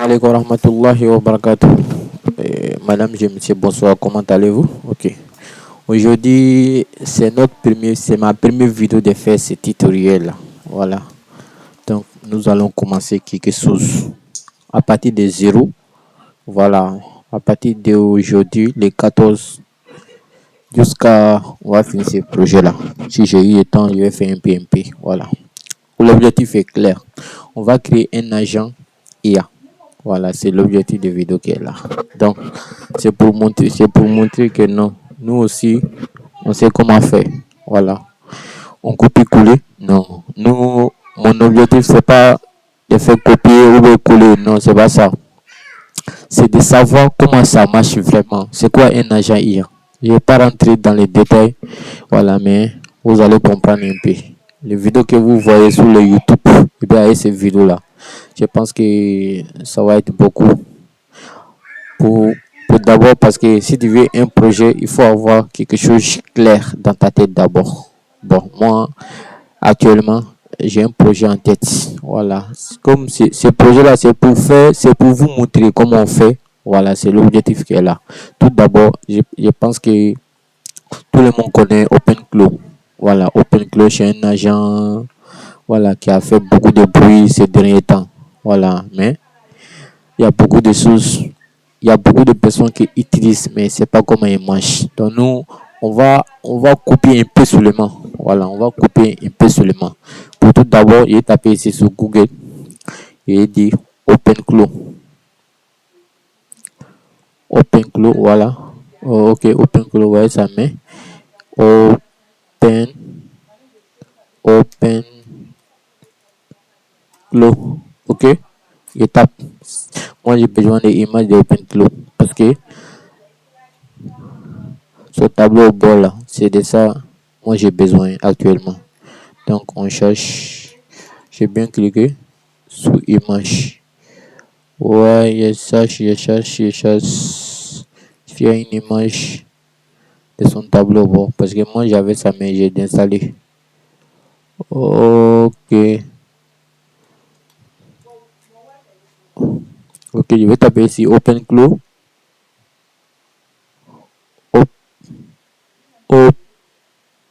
Alaikum warahmatullahi wabarakatuh. Madame, monsieur, bonsoir, comment allez-vous? Ok. Aujourd'hui, c'est ma première vidéo de faire ce tutoriel. Voilà. Donc, nous allons commencer quelque chose à partir de zéro. Voilà. À partir d'aujourd'hui, les 14 jusqu'à, on va finir ce projet-là. Si j'ai eu le temps, je vais faire un PMP. Voilà. L'objectif est clair. On va créer un agent IA. Voilà, c'est l'objectif de vidéo qui est là. Donc, c'est pour montrer que non, nous aussi, on sait comment faire. Voilà. On copie-coller. Non. Nous, mon objectif, c'est pas de faire copier ou de coller. Non, c'est pas ça. C'est de savoir comment ça marche vraiment. C'est quoi un agent IA? Je ne vais pas rentrer dans les détails. Voilà, mais vous allez comprendre un peu. Les vidéos que vous voyez sur le YouTube, et bien, ces vidéos-là, je pense que ça va être beaucoup pour, pour d'abord, parce que si tu veux un projet, il faut avoir quelque chose clair dans ta tête d'abord. Bon, moi, actuellement, j'ai un projet en tête. Voilà. Comme ce projet-là, c'est pour vous montrer comment on fait. Voilà, c'est l'objectif qui est là. Tout d'abord, je pense que tout le monde connaît OpenClaw. Voilà, OpenClaw, c'est un agent, voilà, qui a fait beaucoup de bruit ces derniers temps. Voilà, mais il y a beaucoup de choses, il y a beaucoup de personnes qui utilisent, mais c'est pas comment ils marchent. Donc nous, on va copier un peu seulement. Voilà, on va copier un peu seulement. Pour tout d'abord, j'ai tapé ici sur Google et dit OpenClaw. OpenClaw, voilà. Oh, ok, OpenClaw, ouais, ça met. Open, OpenClaw, ok. Je tape. Moi, j'ai besoin des images de OpenClaw parce que ce tableau au bord là, c'est de ça moi j'ai besoin actuellement. Donc on cherche, j'ai bien cliqué sur image. Ouais, je cherche. Il y a une image de son tableau au bord parce que moi j'avais ça mais j'ai installé. Ok, ok, je vais taper ici OpenClaw.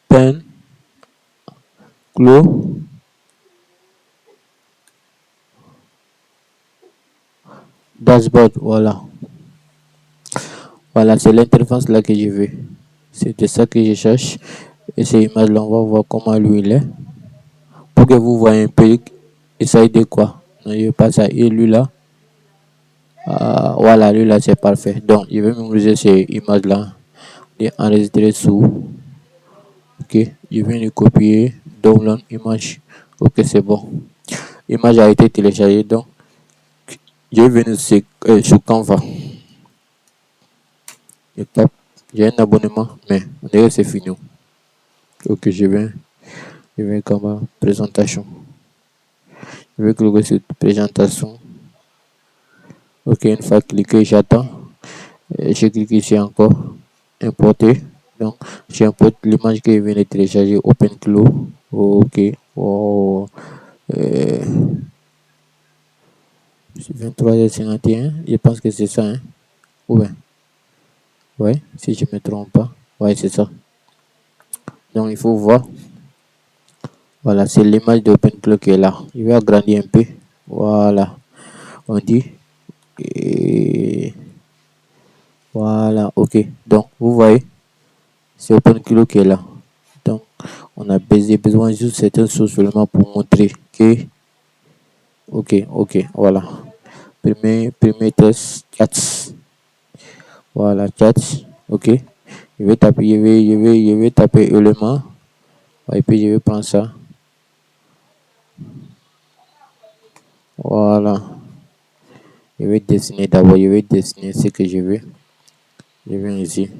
OpenClaw dashboard, voilà. Voilà, c'est l'interface là que je veux. C'est de ça que je cherche. Et ces images-là, on va voir comment lui il est. Pour que vous voyez un peu, essaye de quoi. Non, je pas ça. Et lui là, voilà, lui là, c'est parfait. Donc, je vais mémoriser ces images-là et enregistrer sous. Ok, je viens de copier, download image. Ok, c'est bon. L'image a été téléchargée. Donc, je vais venir sur Canva. Je tape. J'ai un abonnement, mais on dirait que c'est fini. Ok, je vais comme présentation. Je vais cliquer sur présentation. Ok, une fois cliqué, j'attends. Je clique ici encore. Importer. Donc, j'importe l'image que je viens de télécharger. OpenClaw. Ok. Oh, euh, 23h51. Je pense que c'est ça. Hein? Ouais. Ouais, si je ne me trompe pas. Ouais, c'est ça. Donc, il faut voir. Voilà, c'est l'image d'OpenClaw qui est là. Je vais agrandir un peu. Voilà. On dit. Et voilà, ok. Donc, vous voyez, c'est OpenClaw qui est là. Donc, on a besoin juste de certaines choses seulement pour montrer que, ok, voilà. Premier test, chat. Voilà, chat, ok. Je vais taper élément. Et puis, je vais prendre ça. Voilà. Je vais dessiner d'abord, je vais dessiner ce que je veux. Je viens ici.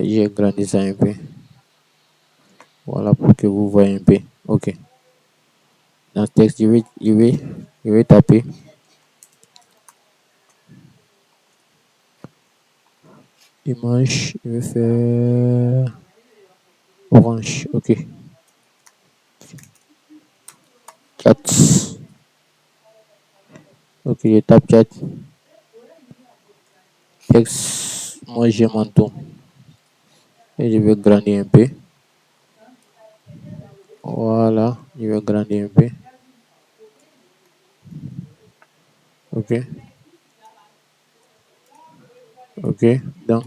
J'ai agrandi ça un peu. Voilà, pour que vous voyez un peu. Ok. Dans le texte, je vais taper image, je vais faire orange, ok. 4, Ok, je tape chat. Texte, moi j'ai mon ton. Et je vais grandir un peu. Voilà, je vais grandir un peu. Ok, ok. Donc,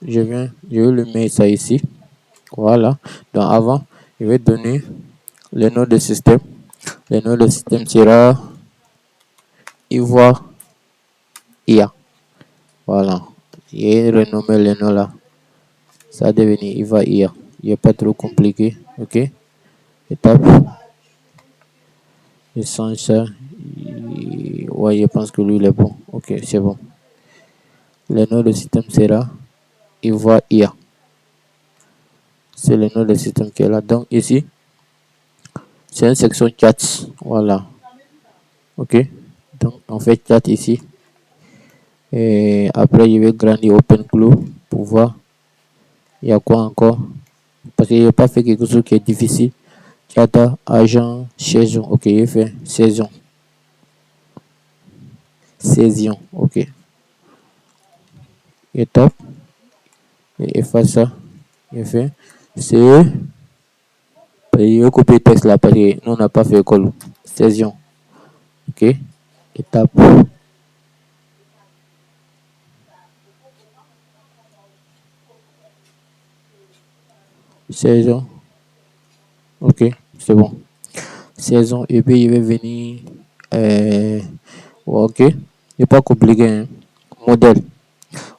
je vais le mettre ça ici. Voilà. Donc, avant, je vais donner le nom de système. Le nom de système sera Ivoire IA. Voilà. J'ai renommé le nom là. Ça a devenu Ivoire IA. Il n'est pas trop compliqué. Ok. Étape. Je change ça. Ouais, je pense que lui, il est bon. Ok, c'est bon. Le nom de système sera Ivoire IA. C'est le nom de système qui est là. Donc, ici, c'est une section chat. Voilà. Ok. Donc, on fait chat ici. Et après, je vais grandir Open Clou pour voir il y a quoi encore. Parce que je n'ai pas fait quelque chose qui est difficile. Chat, agent, saison. Ok, j'ai fait saison. Saison. Ok. Et top. Et efface ça. J'ai fait. C'est. Je vais copier le texte là parce que nous, on n'a pas fait école. Saison. Ok. Étape. Saison. Ok. C'est bon. Saison. Et puis, il va venir. Ok. C'est pas compliqué. Hein. Modèle.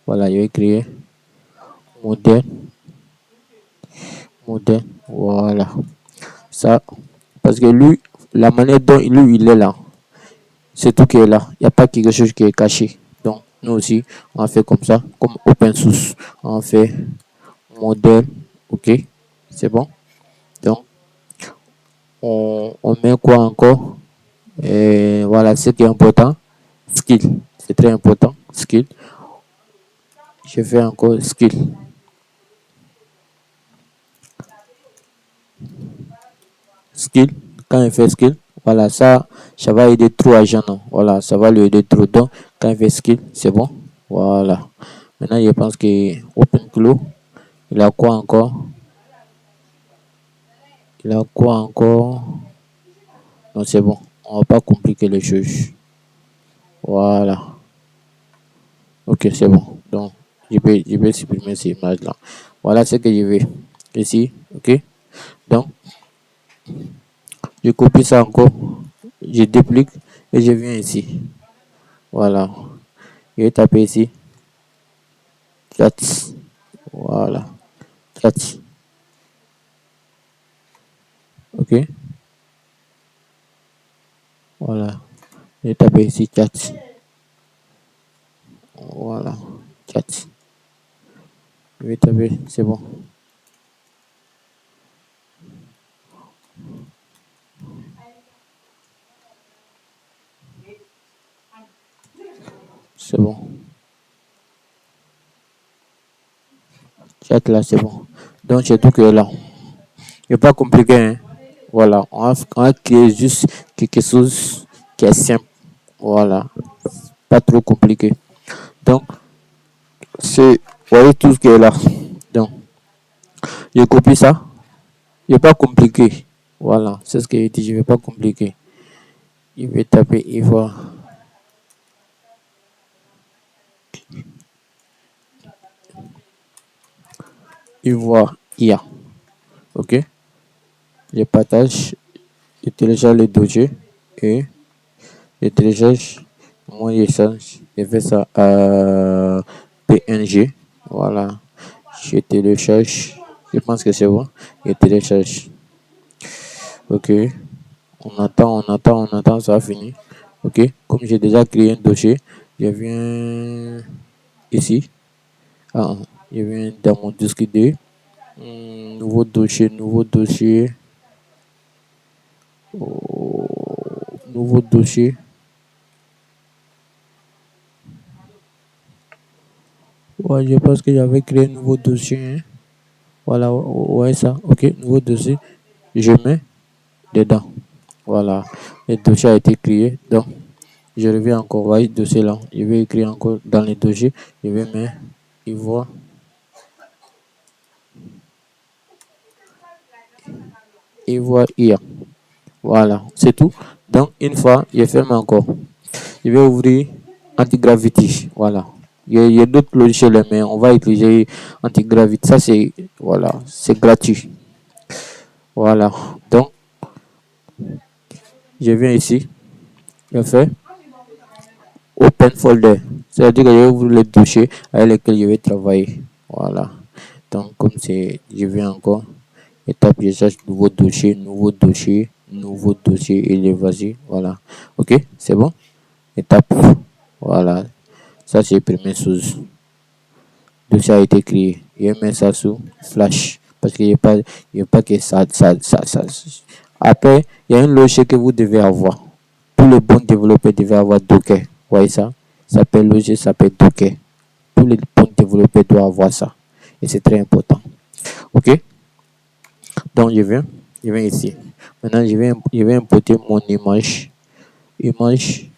Voilà, je vais créer modèle. Modèle. Voilà. Ça. Parce que lui, la manière dont lui, il est là, c'est tout qui est là. Il n'y a pas quelque chose qui est caché. Donc, nous aussi, on fait comme ça, comme open source. On fait modèle. Ok. C'est bon. Donc, on met quoi encore? Et voilà, ce qui est important. Skill. C'est très important. Skill. Je fais encore skill. Skill. Quand il fait skill, voilà, ça va aider trop à Jean. Voilà, ça va lui aider trop. Donc, quand il fait skill, c'est bon. Voilà. Maintenant, je pense que OpenClaw, il a quoi encore? Il a quoi encore? Non, c'est bon. On va pas compliquer les choses. Voilà. Ok, c'est bon. Donc, je peux supprimer ces images-là. Voilà ce que je vais ici. Ok. Donc, je copie ça encore. Je duplique et je viens ici. Voilà. Je vais taper ici. Chat. Voilà. Chat. Ok. Voilà. Je vais taper ici chat. Voilà. Chat. Je vais taper. C'est bon. C'est bon. Chat là, c'est bon. Donc, c'est tout que là. Il n'est pas compliqué. Hein? Voilà. On va créer juste quelque chose qui est simple. Voilà. Pas trop compliqué. Donc, c'est. Vous voyez tout ce qui est là. Donc, je copie ça. Il n'est pas compliqué. Voilà. C'est ce que j'ai dit. Je ne vais pas compliquer. Je vais taper Ivoire. Ivoire IA. Ok. Je partage. Je télécharge le dossier. Et je télécharge. Moi, je fais ça à PNG. Voilà. Je télécharge. Je pense que c'est bon. Je télécharge. Ok. On attend, ça va finir. Ok. Comme j'ai déjà créé un dossier, je viens ici. Ah, je viens dans mon disque D. Nouveau dossier, nouveau dossier. Oh, nouveau dossier. Ouais, je pense que j'avais créé un nouveau dossier. Hein. Voilà, ouais, ça. Ok, nouveau dossier. Je mets dedans. Voilà, le dossier a été créé. Donc, Je reviens encore, voyez, dossier là. Je vais écrire encore dans les dossiers. Je vais mettre Ivoire. Ivoire IA. Voilà, c'est tout. Donc, une fois, je ferme encore. Je vais ouvrir Antigravity. Voilà. Il y a d'autres logiciels, mais on va utiliser Antigravity. Ça, c'est voilà, c'est gratuit. Voilà. Donc, je viens ici. Je fais Open Folder. C'est-à-dire que je vais ouvrir les dossiers avec lesquels je vais travailler. Voilà. Donc, comme c'est, je viens encore. Étape, je cherche nouveau dossier, nouveau dossier, nouveau dossier et les vas-y. Voilà. Ok, c'est bon. Étape. Voilà. Ça, c'est la première chose. Dossier a été créé. Je mets ça sous Flash. Parce qu'il n'y a pas que ça. Après, il y a un logiciel que vous devez avoir. Tous les bons développeurs devaient avoir Docker. Vous voyez ça? Ça s'appelle logiciel, ça s'appelle Docker. Tous les bons développeurs doivent avoir ça. Et c'est très important. Ok? Donc, je viens ici. Maintenant, je vais importer mon image. Image.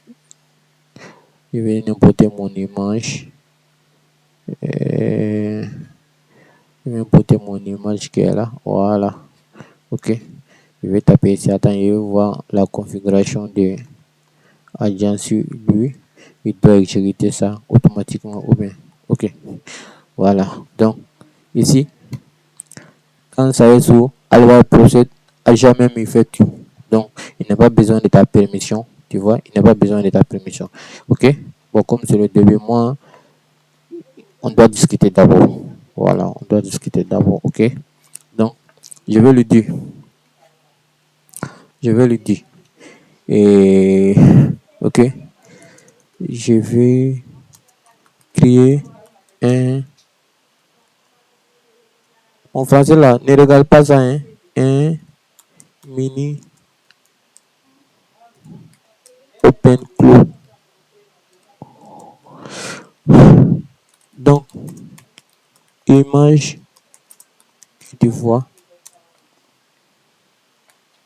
Je vais importer mon image. Je vais importer mon image qui est là. Voilà. Ok. Je vais taper ici. Attends, je vais voir la configuration de Agence. Lui, il doit exécuter ça automatiquement ou bien. Ok. Voilà. Donc, ici, quand ça est sous Alva Process, a jamais mis fait tout. Donc, il n'a pas besoin de ta permission. Tu vois, il n'a pas besoin de ta permission. Ok. Bon, comme c'est le début, moi, on doit discuter d'abord. Voilà, on doit discuter d'abord. Ok. Donc, je vais lui dire. Je vais lui dire. Et, ok. Je vais créer un. En français là, ne regarde pas ça, hein. Un mini open close. Donc, image que tu vois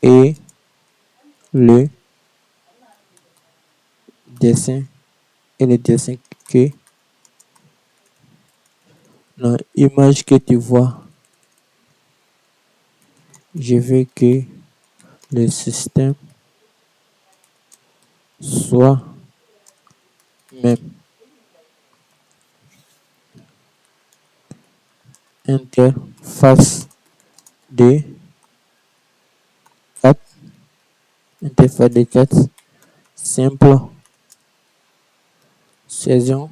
et le dessin et le dessin que l'image que tu vois, je veux que le système soit même interface de chat, interface de chat simple, saison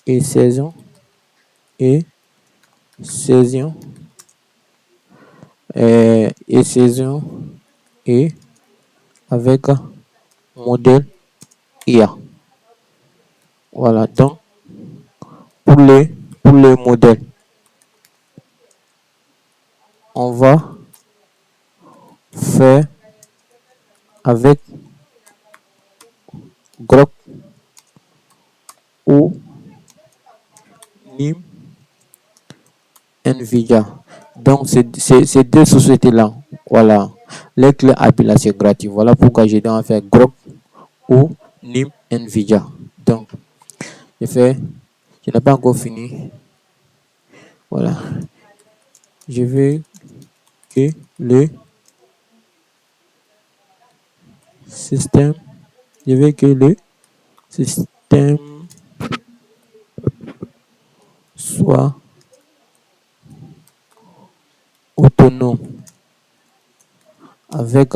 et saison et saison et saison et avec modèle IA. Voilà, donc pour les modèles, on va faire avec Grok ou NIM Nvidia. Donc, ces deux sociétés-là, voilà, les clés API là, c'est gratuit. Voilà pourquoi j'ai donc faire Grok ou NIM Nvidia. Donc, je n'ai pas encore fini. Voilà. Je veux que le système, je veux que le système soit autonome avec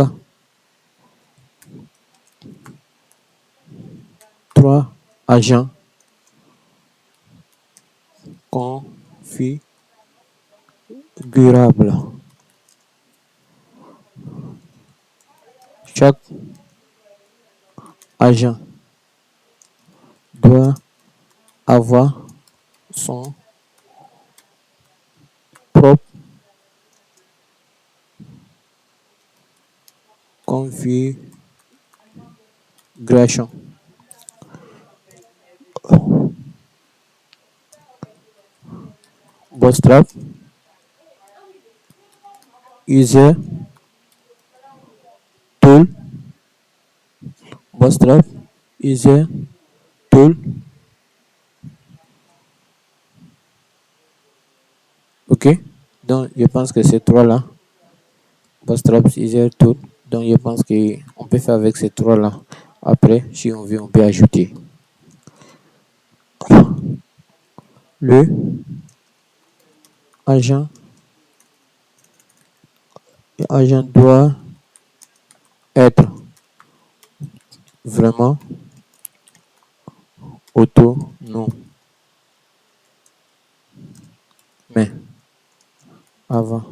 3 agents configurables. Chaque agent doit avoir son propre configuration. Bootstrap, user, tool, Bootstrap, User, Tool. Ok. Donc, je pense que ces trois-là, Bootstrap, User, Tool. Donc, je pense qu'on peut faire avec ces trois-là. Après, si on veut, on peut ajouter le agent. L'agent doit être vraiment autonome. Mais avant,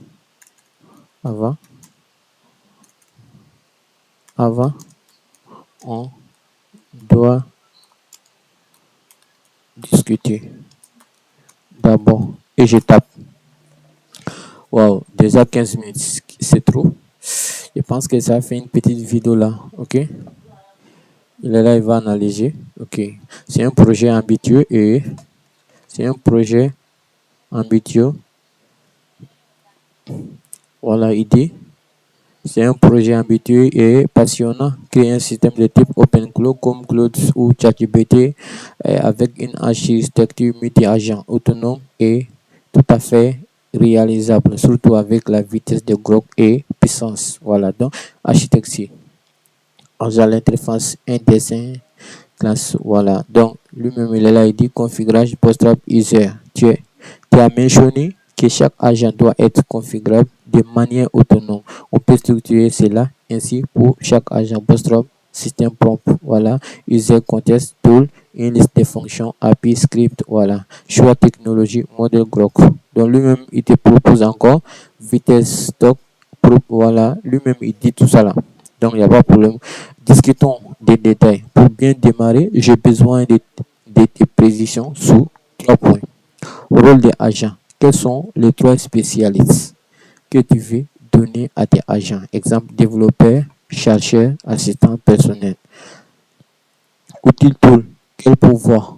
avant, avant, on doit discuter d'abord. Et je tape. Wow, déjà 15 minutes, c'est trop. Je pense que ça fait une petite vidéo là, ok? Il est là, il va analyser, ok? C'est un projet ambitieux et c'est un projet ambitieux. Voilà, idée. C'est un projet ambitieux et passionnant. Créer un système de type OpenCloud comme Cloud ou ChatGPT avec une architecture multi-agent autonome et tout à fait réalisable, surtout avec la vitesse de Grok et puissance. Voilà, donc architecture. On a l'interface, un dessin, classe, voilà. Donc, lui-même, il est là, il dit configurage Bootstrap user. Tu as mentionné que chaque agent doit être configurable de manière autonome. On peut structurer cela ainsi pour chaque agent Bootstrap système prompt, voilà, user context tool, une liste de fonctions, API script, voilà, choix technologie, modèle Grok. Donc lui-même, il te propose encore vitesse stock, voilà, lui-même, il dit tout ça là. Donc il n'y a pas de problème. Discutons des détails. Pour bien démarrer, j'ai besoin de tes précisions sur 3 points. Rôle des agents. Quels sont les 3 spécialistes que tu veux donner à tes agents? Exemple, développeur, chercheur, assistant personnel. Outil tool. Quel pouvoir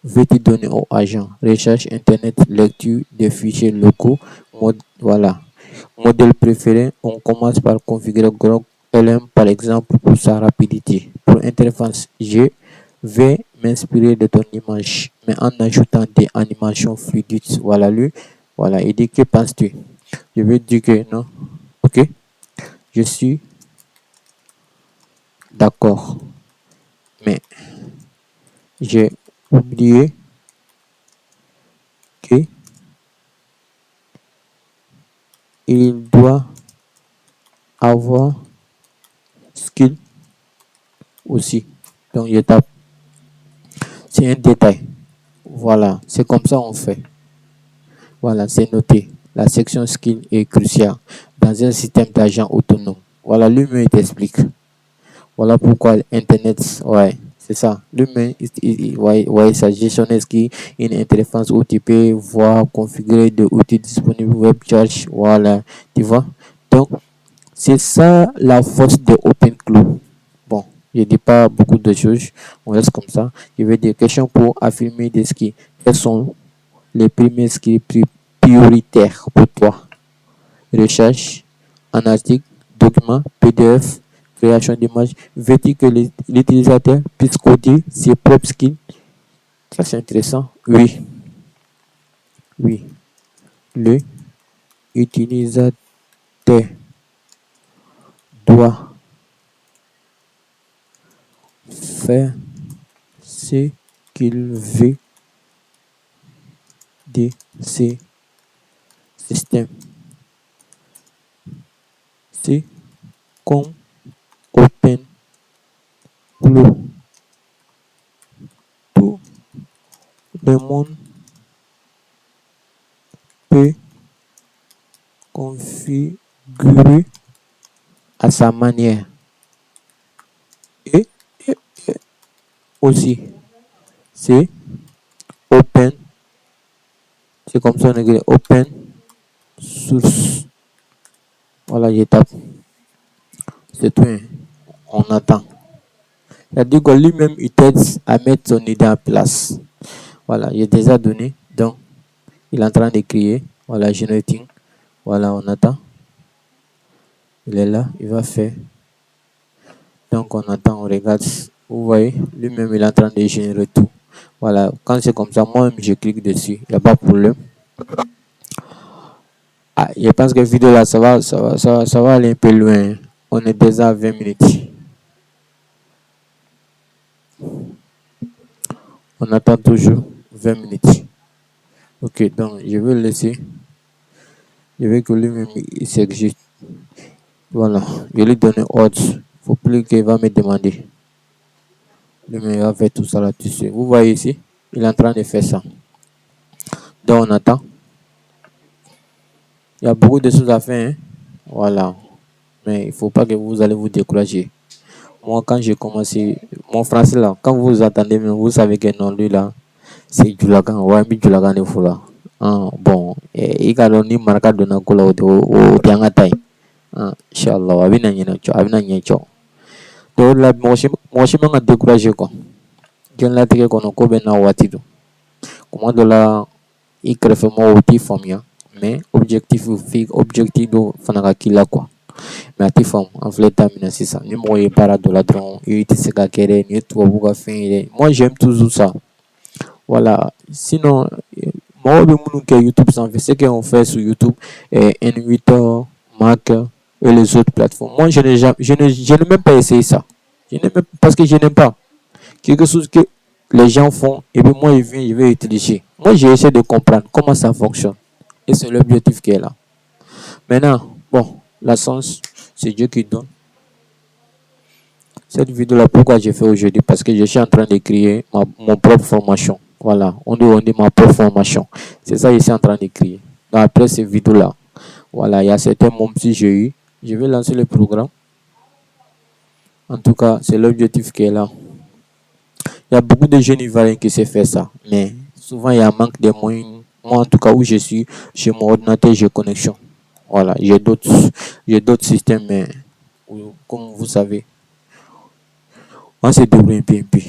veux-tu donner aux agents? Recherche internet, lecture des fichiers locaux. Voilà. Modèle préféré, on commence par configurer Grok LM par exemple pour sa rapidité. Pour interface, je vais m'inspirer de ton image, mais en ajoutant des animations fluides. Voilà lui. Voilà, il dit que penses-tu? Je vais dire que non. Ok, je suis d'accord, mais j'ai oublié que il doit avoir skill aussi. Donc je tape. C'est un détail. Voilà, c'est comme ça on fait. Voilà, c'est noté. La section skill est cruciale dans un système d'agents autonomes. Voilà, lui-même t'explique. Voilà pourquoi Internet, ouais, c'est ça. Lui-même, ouais, ça gestionne qui une interface où tu peux voir, configurer des outils disponibles, web charge, voilà, tu vois. Donc, c'est ça la force de OpenCloud. Bon, je ne dis pas beaucoup de choses, on reste comme ça. Je vais des questions pour affirmer des skis. Quels sont les premiers skills prioritaires pour toi? Recherche, analytique, document, PDF, création d'images. Veux-tu que l'utilisateur puisse coder ses propres skills? Ça, c'est intéressant. Oui, oui. Le utilisateur doit faire ce qu'il veut de ces systèmes. C'est comme OpenCloud. Tout le monde peut configurer à sa manière. Et, et aussi, c'est open. C'est comme ça on écrit open source. Voilà, j'étape. C'est tout. On attend. C'est-à-dire que lui-même, il t'aide à mettre son idée en place. Voilà, j'ai déjà donné. Donc, il est en train d'écrire. Voilà, generating. Voilà, on attend. Il est là, il va faire. Donc on attend, on regarde. Vous voyez, lui-même il est en train de générer tout. Voilà, quand c'est comme ça, moi-même je clique dessus, il n'y a pas de problème. Ah, je pense que la vidéo là, ça va aller un peu loin. On est déjà à 20 minutes. On attend toujours 20 minutes. Ok, donc je vais le laisser. Je vais que lui-même il s'existe. Voilà, je lui donne ordre. Il ne faut plus qu'il va me demander. Lui-même il va faire tout ça là-dessus. Vous voyez ici, il est en train de faire ça. Donc on attend. Il y a beaucoup de choses à faire. Hein? Voilà. Mais il ne faut pas que vous allez vous décourager. Moi, quand j'ai commencé, mon français là, quand vous entendez, vous savez que non, lui là, c'est Julagan. Ouais, mais Julagan est fou là. Bon, il a donné marqué de la couleur au Tiangatai. Inch'Allah, abina nyina cho, abina nyina cho. Donc là, moi, je m'en découragé quoi. Je ne l'ai pas qu'on a combien de watido. Comment de la, il crée vraiment au petit famille. Mais objectif, objectif de fanaka kila quoi. Mais à tes femmes, en fait, terminer c'est ça. Ni moi, il parle de la drone, il était se gagner, ni toi, vous avez fait. Moi, j'aime toujours ça. Voilà. Sinon, moi, je vais YouTube sans faire ce qu'on fait sur YouTube, N8, Mac et les autres plateformes. Moi, je n'ai même pas essayé ça. Parce que je n'aime pas. Quelque chose que les gens font, et puis moi, je vais utiliser. Moi, j'ai essayé de comprendre comment ça fonctionne. Et c'est l'objectif qui est là. Maintenant, bon, la sens, c'est Dieu qui donne. Cette vidéo-là, pourquoi j'ai fait aujourd'hui? Parce que je suis en train de créer mon propre formation. Voilà, on dit ma propre formation. C'est ça que je suis en train de créer. Donc, après cette vidéo-là, voilà, il y a certains moments si j'ai eu. Je vais lancer le programme. En tout cas, c'est l'objectif qui est là. Il y a beaucoup de jeunes Ivoiriens qui savent faire ça. Mais souvent, il y a un manque de moyens. Moi, en tout cas, où je suis, chez mon ordinateur, j'ai connexion. Voilà, j'ai d'autres systèmes, mais comme vous savez, on se débrouille un peu.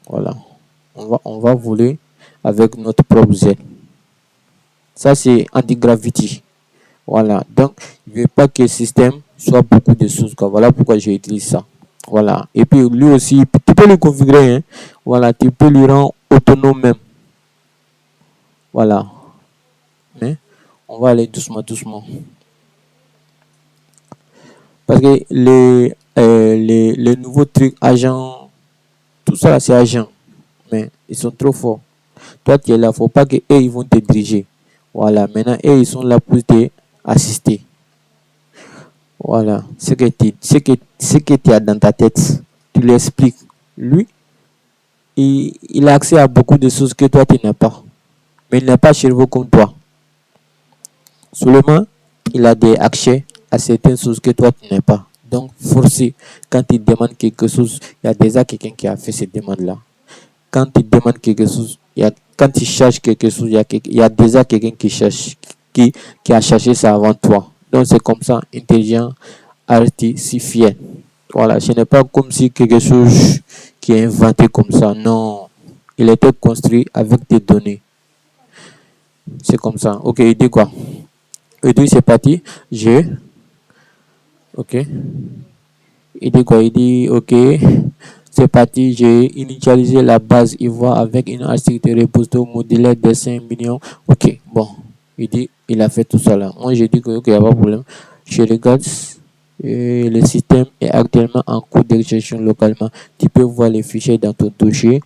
Voilà. On va voler avec notre propre aile. Ça, c'est anti-gravity. Voilà. Donc, je ne veux pas que le système soit beaucoup de choses. Quoi. Voilà pourquoi j'ai utilisé ça. Voilà. Et puis, lui aussi, tu peux le configurer. Hein. Voilà. Tu peux lui rendre autonome même. Voilà. Mais, on va aller doucement, doucement. Parce que les nouveaux trucs, agents, tout ça, c'est agent. Mais ils sont trop forts. Toi, tu es là, il ne faut pas qu'eux, ils vont te diriger. Voilà, maintenant, eux, ils sont là pour t'assister. Voilà, ce que tu as dans ta tête, tu lui expliques. Lui, il a accès à beaucoup de choses que toi, tu n'as pas. Mais il n'est pas cerveau comme toi. Seulement, il a des accès à certaines choses que toi, tu n'as pas. Donc, forcé, quand il demande quelque chose, il y a déjà quelqu'un qui a fait cette demande-là. Quand il demande quelque chose, quand il cherche quelque chose, il y a déjà quelqu'un qui cherche, qui a cherché ça avant toi. Donc c'est comme ça, intelligent artificiel. Voilà, ce n'est pas comme si quelque chose qui est inventé comme ça. Non, il était construit avec des données. C'est comme ça. Ok, il dit quoi? Il dit c'est parti. Ok. Il dit quoi? Il dit ok. C'est parti, j'ai initialisé la base Ivoire avec une architecture repository modulaire de 5 millions. Ok, bon, il dit, il a fait tout ça là. Moi, j'ai dit que ok, il n'y a pas de problème. Je regarde, le système est actuellement en cours d'exécution localement. Tu peux voir les fichiers dans ton dossier.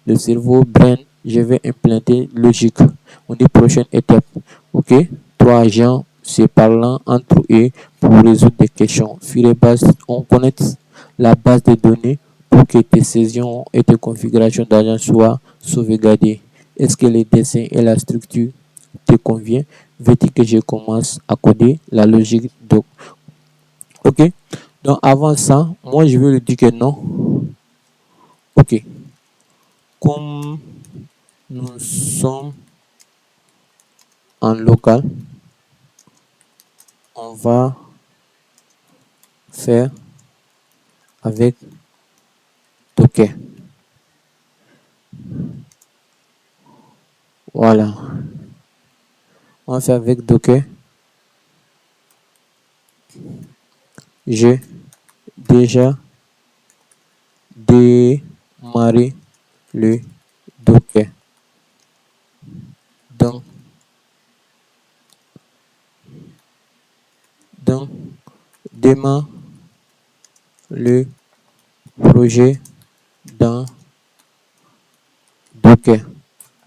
Le cerveau Brain, je vais implanter logique. On dit prochaine étape. Ok, 3 agents se parlant entre eux pour résoudre des questions. Sur les bases, on connecte la base de données pour que tes sessions et tes configurations d'agents soient sauvegardées. Est-ce que les dessins et la structure te conviennent? Veux-tu que je commence à coder la logique de... Ok. Donc avant ça, moi je vais lui dire que non. Ok. Comme nous sommes en local, on va faire avec Docker. Voilà. On va faire avec Docker. Je déjà démarré le Docker. Donc, démarre le projet dans Docker.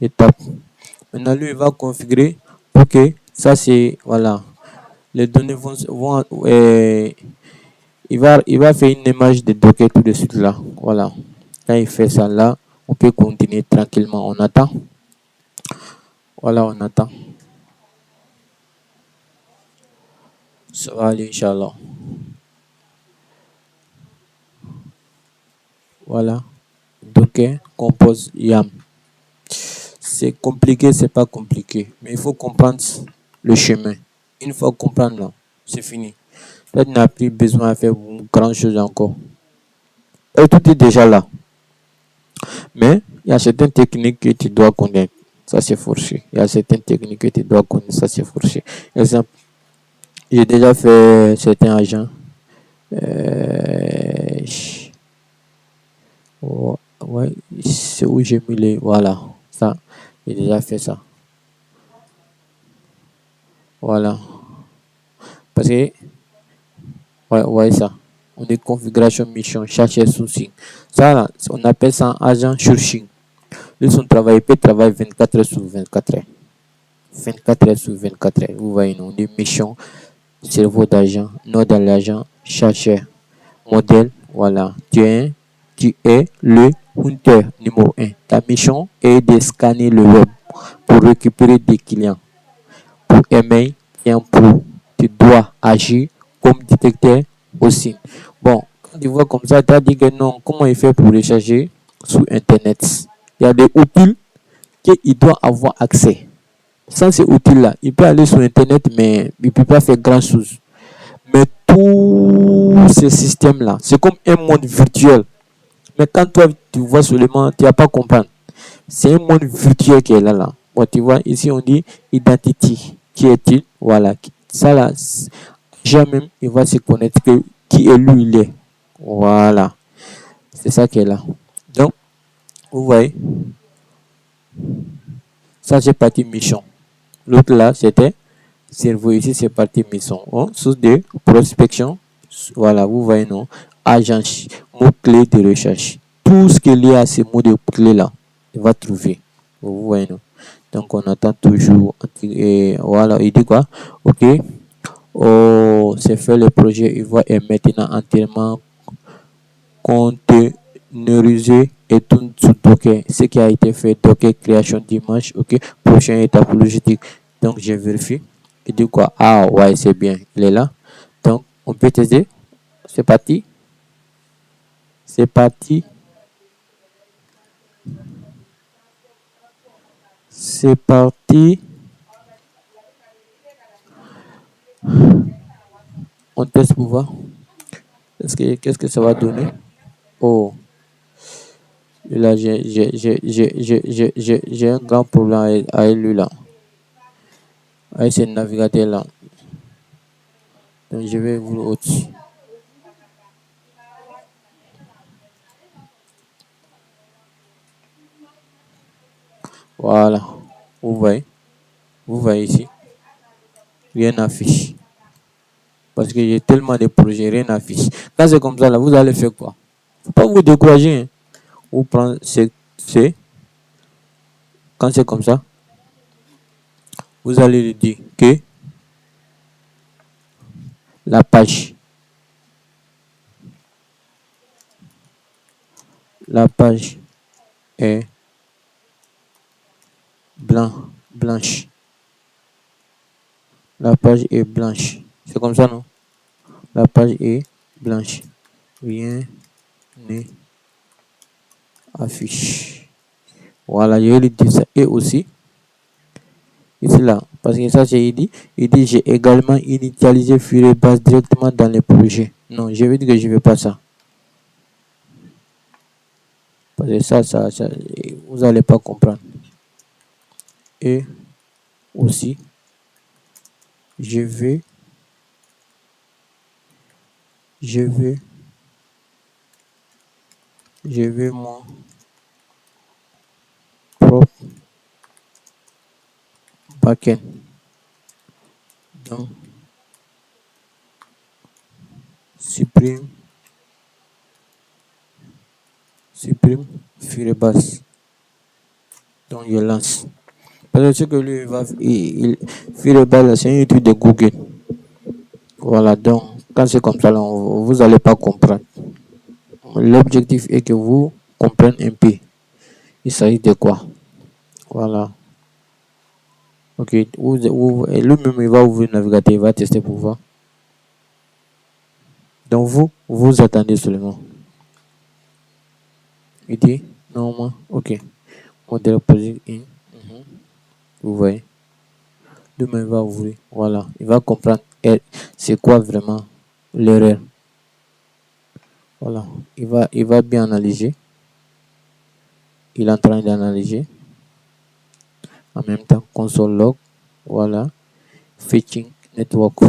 Étape. Maintenant, lui, il va configurer. Ok, ça c'est, voilà. Les données vont il va faire une image de Docker tout de suite là. Voilà. Quand il fait ça là, on peut continuer tranquillement. On attend. Voilà, on attend. Ça va aller, Inch'Allah. Voilà. Docker compose YAM. C'est compliqué, c'est pas compliqué. Mais il faut comprendre le chemin. Une fois comprendre là, c'est fini. Là, tu n'as plus besoin de faire grand chose encore. Et tout est déjà là. Mais il y a certaines techniques que tu dois connaître. Ça, c'est forcé. Il y a certaines techniques que tu dois connaître. Ça, c'est forcé. Exemple, j'ai déjà fait certains agents. Euh, ouais, c'est où j'ai mis les. Voilà. Ça, j'ai déjà fait ça. Voilà. Parce que, ouais, ça. On dit configuration mission, chercher sourcing. Ça, là, on appelle ça agent sourcing. Lui, son travail, il peut travailler 24 heures sur 24 heures. 24 heures sur 24 heures. Vous voyez, on dit mission, cerveau d'agent, nom de l'agent, chercheur, modèle. Voilà. Tu es le hunter numéro un. Ta mission est de scanner le web pour récupérer des clients. Pour aimer un pro, tu dois agir comme détecteur aussi. Bon, quand tu vois comme ça, tu as dit que non, comment il fait pour rechercher sur Internet? Il y a des outils qu'il doit avoir accès. Sans ces outils-là, il peut aller sur Internet, mais il ne peut pas faire grand-chose. Mais tous ces systèmes-là, c'est comme un monde virtuel. Mais quand toi, tu vois seulement, tu vas pas comprendre. C'est un monde virtuel qui est là, là. Bon, tu vois, ici, on dit identity. Qui est-il? Voilà. Ça, là, jamais il va se connaître que qui est lui, il est. Voilà. C'est ça qui est là. Donc, vous voyez, ça, c'est partie mission. L'autre, là, c'était cerveau. Ici, c'est partie mission. Oh, source de prospection. Voilà, vous voyez, non? Agent, mot-clé de recherche. Tout ce qu'il y a à ces mots de clé là, il va trouver. Vous voyez, non? Donc, on attend toujours. Et voilà, il dit quoi? Ok. Oh, c'est fait le projet. Il va être maintenant entièrement containerisé et tout sous Docker. Ce qui a été fait, Docker création d'image. Ok. Prochaine étape logistique. Donc, je vérifie. Il dit quoi? Ah, ouais, c'est bien. Il est là. Donc, on peut tester. C'est parti. C'est parti. C'est parti. On teste pour voir. Qu'est-ce que ça va donner? Oh, là, j'ai un grand problème avec lui là. Avec ce navigateur là. Donc, je vais vous autre. Voilà. Vous voyez. Vous voyez ici. Rien n'affiche. Parce que j'ai tellement de projets, rien n'affiche. Quand c'est comme ça, là, vous allez faire quoi? Faut pas vous décourager. Hein. Vous prenez, quand c'est comme ça, vous allez lui dire que la page, la page est blanche. La page est blanche. C'est comme ça, non? La page est blanche. Rien n'est affiché. Voilà, je vais lui dire ça. Et aussi, ici là, parce que ça, j'ai dit, j'ai également initialisé Firebase directement dans les projets. Non, je vais dire que je ne veux pas ça. Parce que ça, vous n'allez pas comprendre. Et aussi, je vais Je veux mon propre backend. Donc, supprime, Firebase. Donc, je lance. Parce que ce que lui va, Firebase, c'est un outil de Google. Voilà, donc, quand c'est comme ça, là, vous n'allez pas comprendre. L'objectif est que vous compreniez un peu. Il s'agit de quoi? Voilà. Ok, et lui-même, il va ouvrir le navigateur, il va tester pour voir. Donc, vous attendez seulement. Il dit, non, ok. Modèle project in. Vous voyez. Lui-même, il va ouvrir. Voilà. Il va comprendre c'est quoi vraiment l'erreur. Voilà. Il va bien analyser. Il est en train d'analyser. En même temps, console log. Voilà. Fetching network.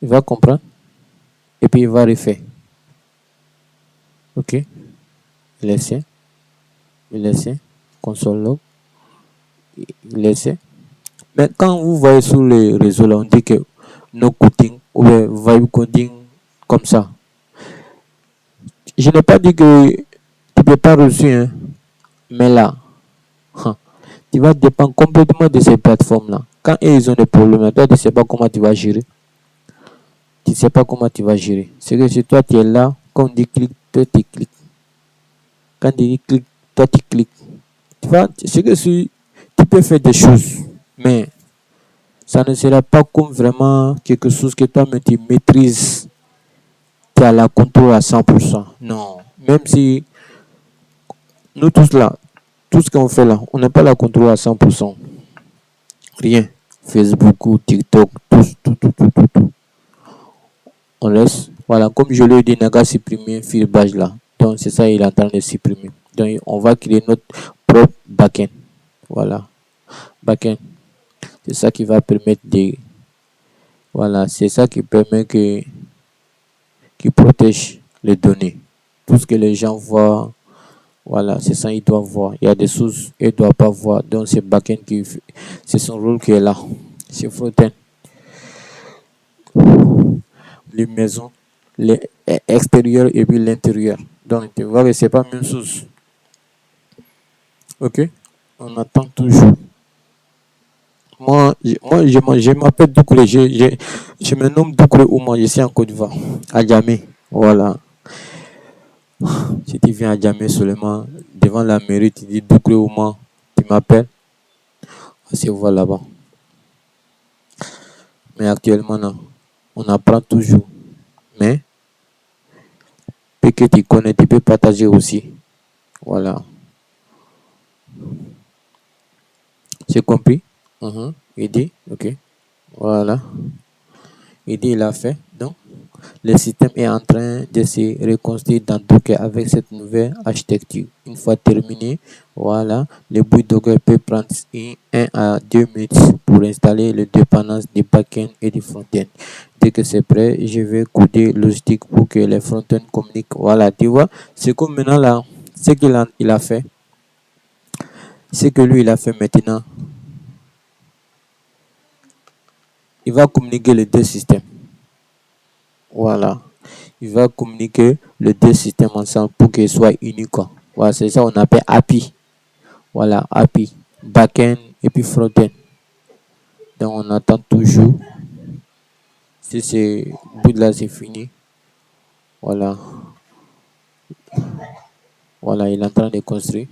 Il va comprendre. Et puis, il va refaire. Ok. Laissez. Console log. Laissez. Mais quand vous voyez sur les réseaux, là, on dit que no coding ou vibe coding comme ça. Je n'ai pas dit que tu peux pas reçu, hein, mais là, tu vas dépendre complètement de ces plateformes-là. Quand ils ont des problèmes, toi, tu ne sais pas comment tu vas gérer. Tu ne sais pas comment tu vas gérer. C'est que si toi, tu es là, quand on dit clique, toi, tu cliques. Quand on dit clique, toi, tu cliques. Tu vois, c'est que si tu peux faire des choses, mais ça ne sera pas comme vraiment quelque chose que toi-même tu maîtrises. Tu as la contrôle à 100%. Non. Même si nous tous là, tout ce qu'on fait là, on n'a pas la contrôle à 100%. Rien. Facebook ou TikTok, tout. On laisse. Voilà, comme je l'ai dit, on n'a qu'à supprimer filbage là. Donc c'est ça, il est en train de supprimer. Donc on va créer notre propre backend. Voilà. Backend. C'est ça qui va permettre de. Voilà, c'est ça qui permet qui protège les données. Tout ce que les gens voient, voilà, c'est ça qu'ils doivent voir. Il y a des choses qu'ils ne doivent pas voir. Donc c'est backend c'est son rôle qui est là. C'est front-end. Les maisons, les extérieurs et puis l'intérieur. Donc tu vois que c'est pas la même chose. Ok? On attend toujours. Je m'appelle Doucouré. Je me nomme Doucouré Ouma. Je suis en Côte d'Ivoire. À Djamé. Voilà. Si tu viens à Djamé seulement, devant la mairie, tu dis Doucouré Ouma. Tu m'appelles. On se voit là-bas. Mais actuellement, non. On apprend toujours. Mais, peut que tu connais, tu peux partager aussi. Voilà. C'est compris? Il dit, ok. Voilà. Il dit, il a fait. Donc, le système est en train de se reconstruire dans Docker avec cette nouvelle architecture. Une fois terminé, voilà, le boot Docker peut prendre 1 à 2 minutes pour installer les dépendances du backend et du frontend. Dès que c'est prêt, je vais coder logistique pour que les frontend communiquent. Voilà, tu vois, c'est comme maintenant là, ce qu'il a fait, c'est que lui il a fait maintenant. Il va communiquer les deux systèmes. Voilà. Il va communiquer les deux systèmes ensemble pour qu'ils soient uniques. Voilà, c'est ça qu'on appelle API. Voilà, API. Backend et puis frontend. Donc on attend toujours. Si ce bout là c'est fini. Voilà. Voilà, il est en train de construire.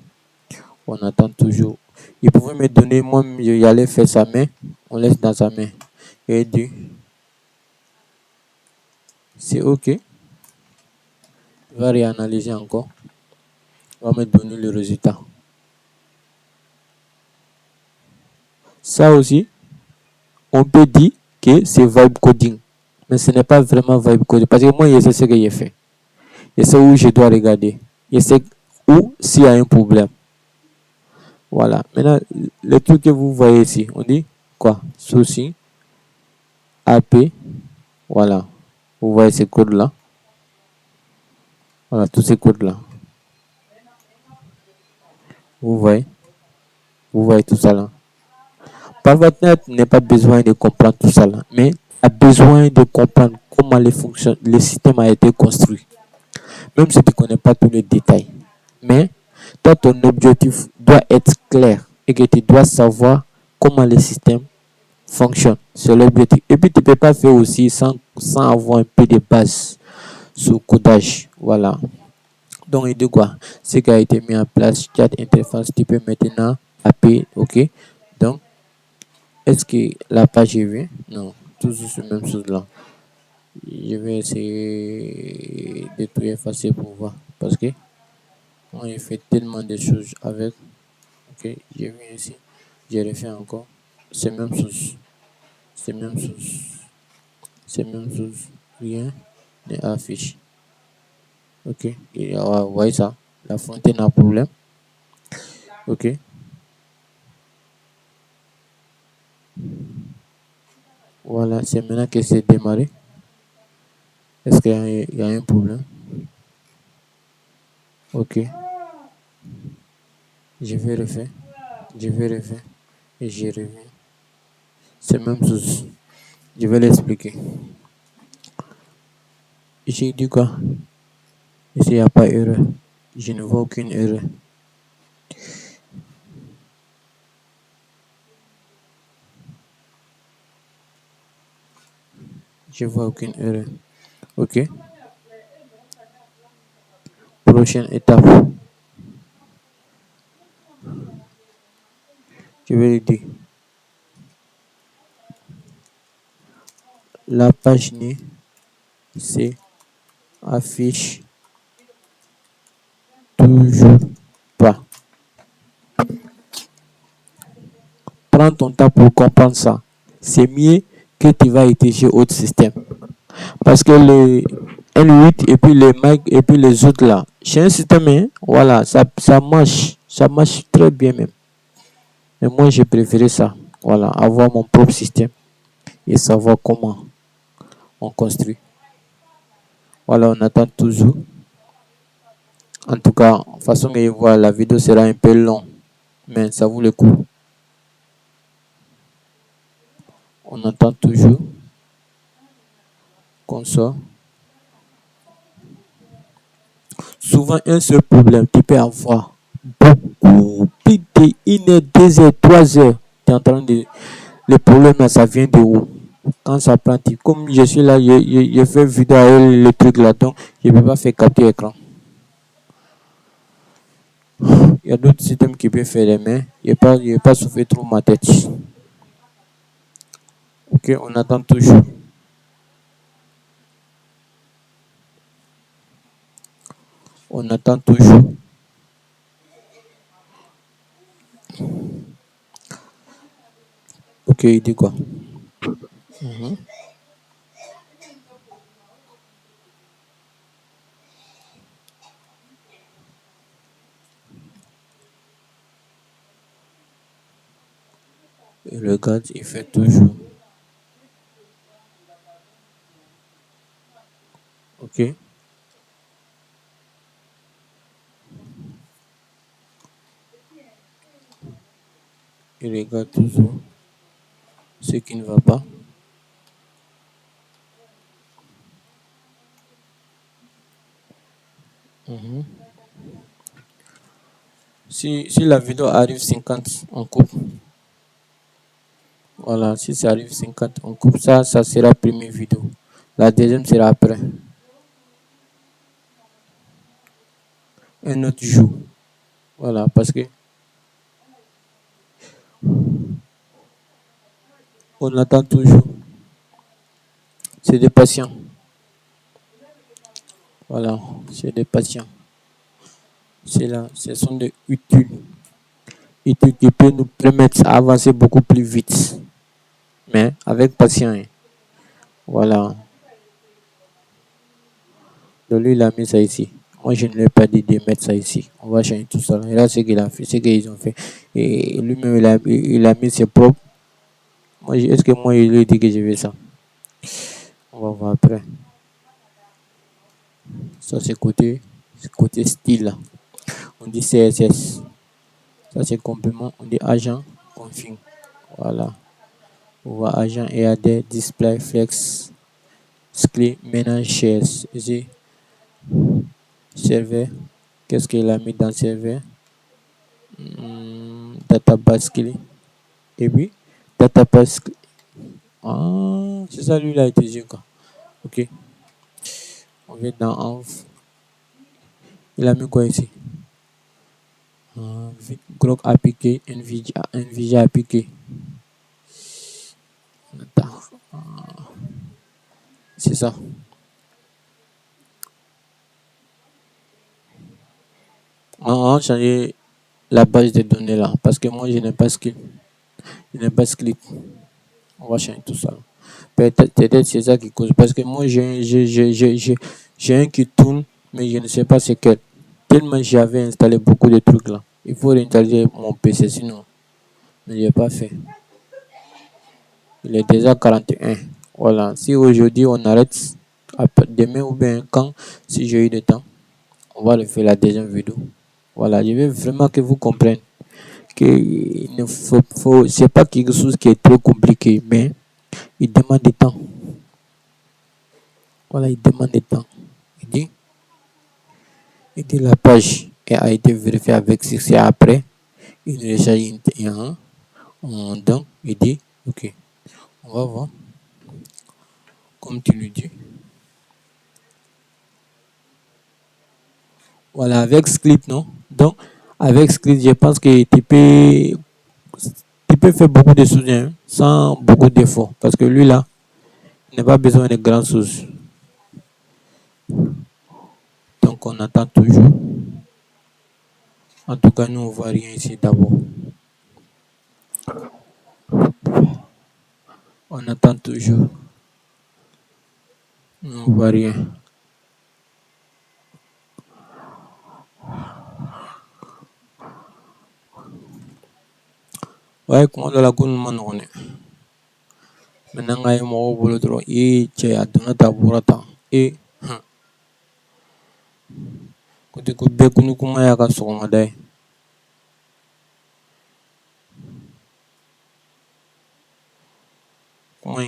On attend toujours. Il pouvait me donner, moi je y allais faire sa main. On laisse dans sa main. Et il dit, c'est ok. Il va réanalyser encore. Il va me donner le résultat. Ça aussi, on peut dire que c'est vibe coding. Mais ce n'est pas vraiment vibe coding. Parce que moi, je sais ce que j'ai fait. Je sais où je dois regarder. Je sais où s'il y a un problème. Voilà. Maintenant, le truc que vous voyez ici, on dit quoi? Souci, AP. Voilà. Vous voyez ce code-là. Voilà, tous ces codes-là. Vous voyez? Vous voyez tout ça là. Parvenir n'est pas besoin de comprendre tout ça là, mais a besoin de comprendre comment le système a été construit. Même si tu ne connais pas tous les détails. Mais toi, ton objectif doit être clair et que tu dois savoir comment le système fonctionne. C'est l'objectif. Et puis, tu ne peux pas faire aussi sans avoir un peu de base sur codage. Voilà. Donc, il dit quoi? Ce qui a été mis en place, chat interface, tu peux maintenant taper. OK. Donc, est-ce que la page est vue? Non. Toujours la même chose là. Je vais essayer de tout effacer pour voir. Parce que on a fait tellement de choses avec. Ok, j'ai vu ici. J'ai refait encore. C'est même chose. C'est même chose. C'est même chose. Rien n'est affiché. Ok. Et vous voyez ça. La fontaine a problème. Ok. Voilà, c'est maintenant que c'est démarré. Est-ce qu'il y a un problème? Ok. Je vais refaire. Je vais refaire. Et j'y reviens. C'est même chose. Je vais l'expliquer. J'ai dit quoi? Ici, il n'y a pas d'erreur. Je ne vois aucune erreur. Je vois aucune erreur. Ok. Prochaine étape. Je vais le dire. La page née s'affiche toujours pas. Prends ton temps pour comprendre ça. C'est mieux que tu vas utiliser autre système. Parce que le N8 et puis les Mac et puis les autres là, c'est un système, hein, voilà, ça marche. Ça marche très bien même. Mais moi, j'ai préféré ça. Voilà, avoir mon propre système et savoir comment on construit. Voilà, on attend toujours. En tout cas, de façon que voir la vidéo sera un peu longue, mais ça vaut le coup. On attend toujours qu'on sort. Souvent, un seul problème, tu peux avoir beaucoup, plus de 1 heure, 2 heures, 3 heures. Tu es en train de. Le problème là, ça vient de où? Quand ça prend, comme je suis là, je fais vidéo avec le truc là, donc je ne peux pas faire capter écran. Il y a d'autres systèmes qui peuvent faire les mains. Je n'ai pas souffert trop ma tête. Ok, on attend toujours. On attend toujours. Ok, il dit quoi? Et regarde, il fait toujours. Ok. Il regarde toujours ce qui ne va pas. Si la vidéo arrive 50, on coupe. Voilà, si ça arrive 50, on coupe ça, ça sera la première vidéo. La deuxième sera après. Un autre jour. Voilà, parce que on attend toujours. C'est des patients. Voilà, c'est des patients. C'est là, ce sont des utiles. Études qui peuvent nous permettre à avancer beaucoup plus vite. Mais avec patience. Hein. Voilà. Donc lui, il a mis ça ici. Moi, je ne lui ai pas dit de mettre ça ici. On va changer tout ça. Et là, ce qu'il a fait, ce qu'ils ont fait. Et lui-même, il a mis ses propres. Moi, est-ce que moi, il lui ai dit que je veux ça? On va voir après. Ça, c'est côté. Côté style, on dit CSS. Ça, c'est complément. On dit agent config. Voilà. On voit agent EAD, display, flex, script, ménage, shares. Ici, serveur. Qu'est-ce qu'il a mis dans serveur? Database clé. Et puis, database clé. Ah, c'est ça, lui, il a utilisé quoi. Ok. On vient dans env. Il a mis quoi ici? Grok APK, NVIDIA APK. C'est ça. On va changer la base de données là. Parce que moi, je n'ai pas script. Je n'ai pas script. On va changer tout ça. Peut-être c'est ça qui cause. Parce que moi, j'ai un qui tourne, mais je ne sais pas c'est quel. Tellement j'avais installé beaucoup de trucs là. Il faut réinstaller mon PC sinon. Mais je n'ai pas fait. Il est déjà 41. Voilà. Si aujourd'hui on arrête, demain ou bien quand, si j'ai eu le temps, on va refaire la deuxième vidéo. Voilà. Je veux vraiment que vous compreniez que il ne faut c'est pas quelque chose qui est trop compliqué, mais il demande du temps. Voilà, il demande du temps. Il dit la page a été vérifiée avec succès après une recherche donc il dit ok, on va voir comme tu le dis. Voilà, avec script, non? Donc, avec script, je pense que tu peux faire beaucoup de choses hein, sans beaucoup d'efforts. Parce que lui, là, il n'a pas besoin de grandes choses. Donc, on attend toujours. En tout cas, nous, on ne voit rien ici d'abord. On attend toujours. Nous, on ne voit rien. Ouais, comment de la gouvernement on est. Maintenant, il y a un mot pour le droit. Et tu as donné ta bourrata. Et, côté que Bekunu Kumaya ka sɔgɔmada ye. Kuma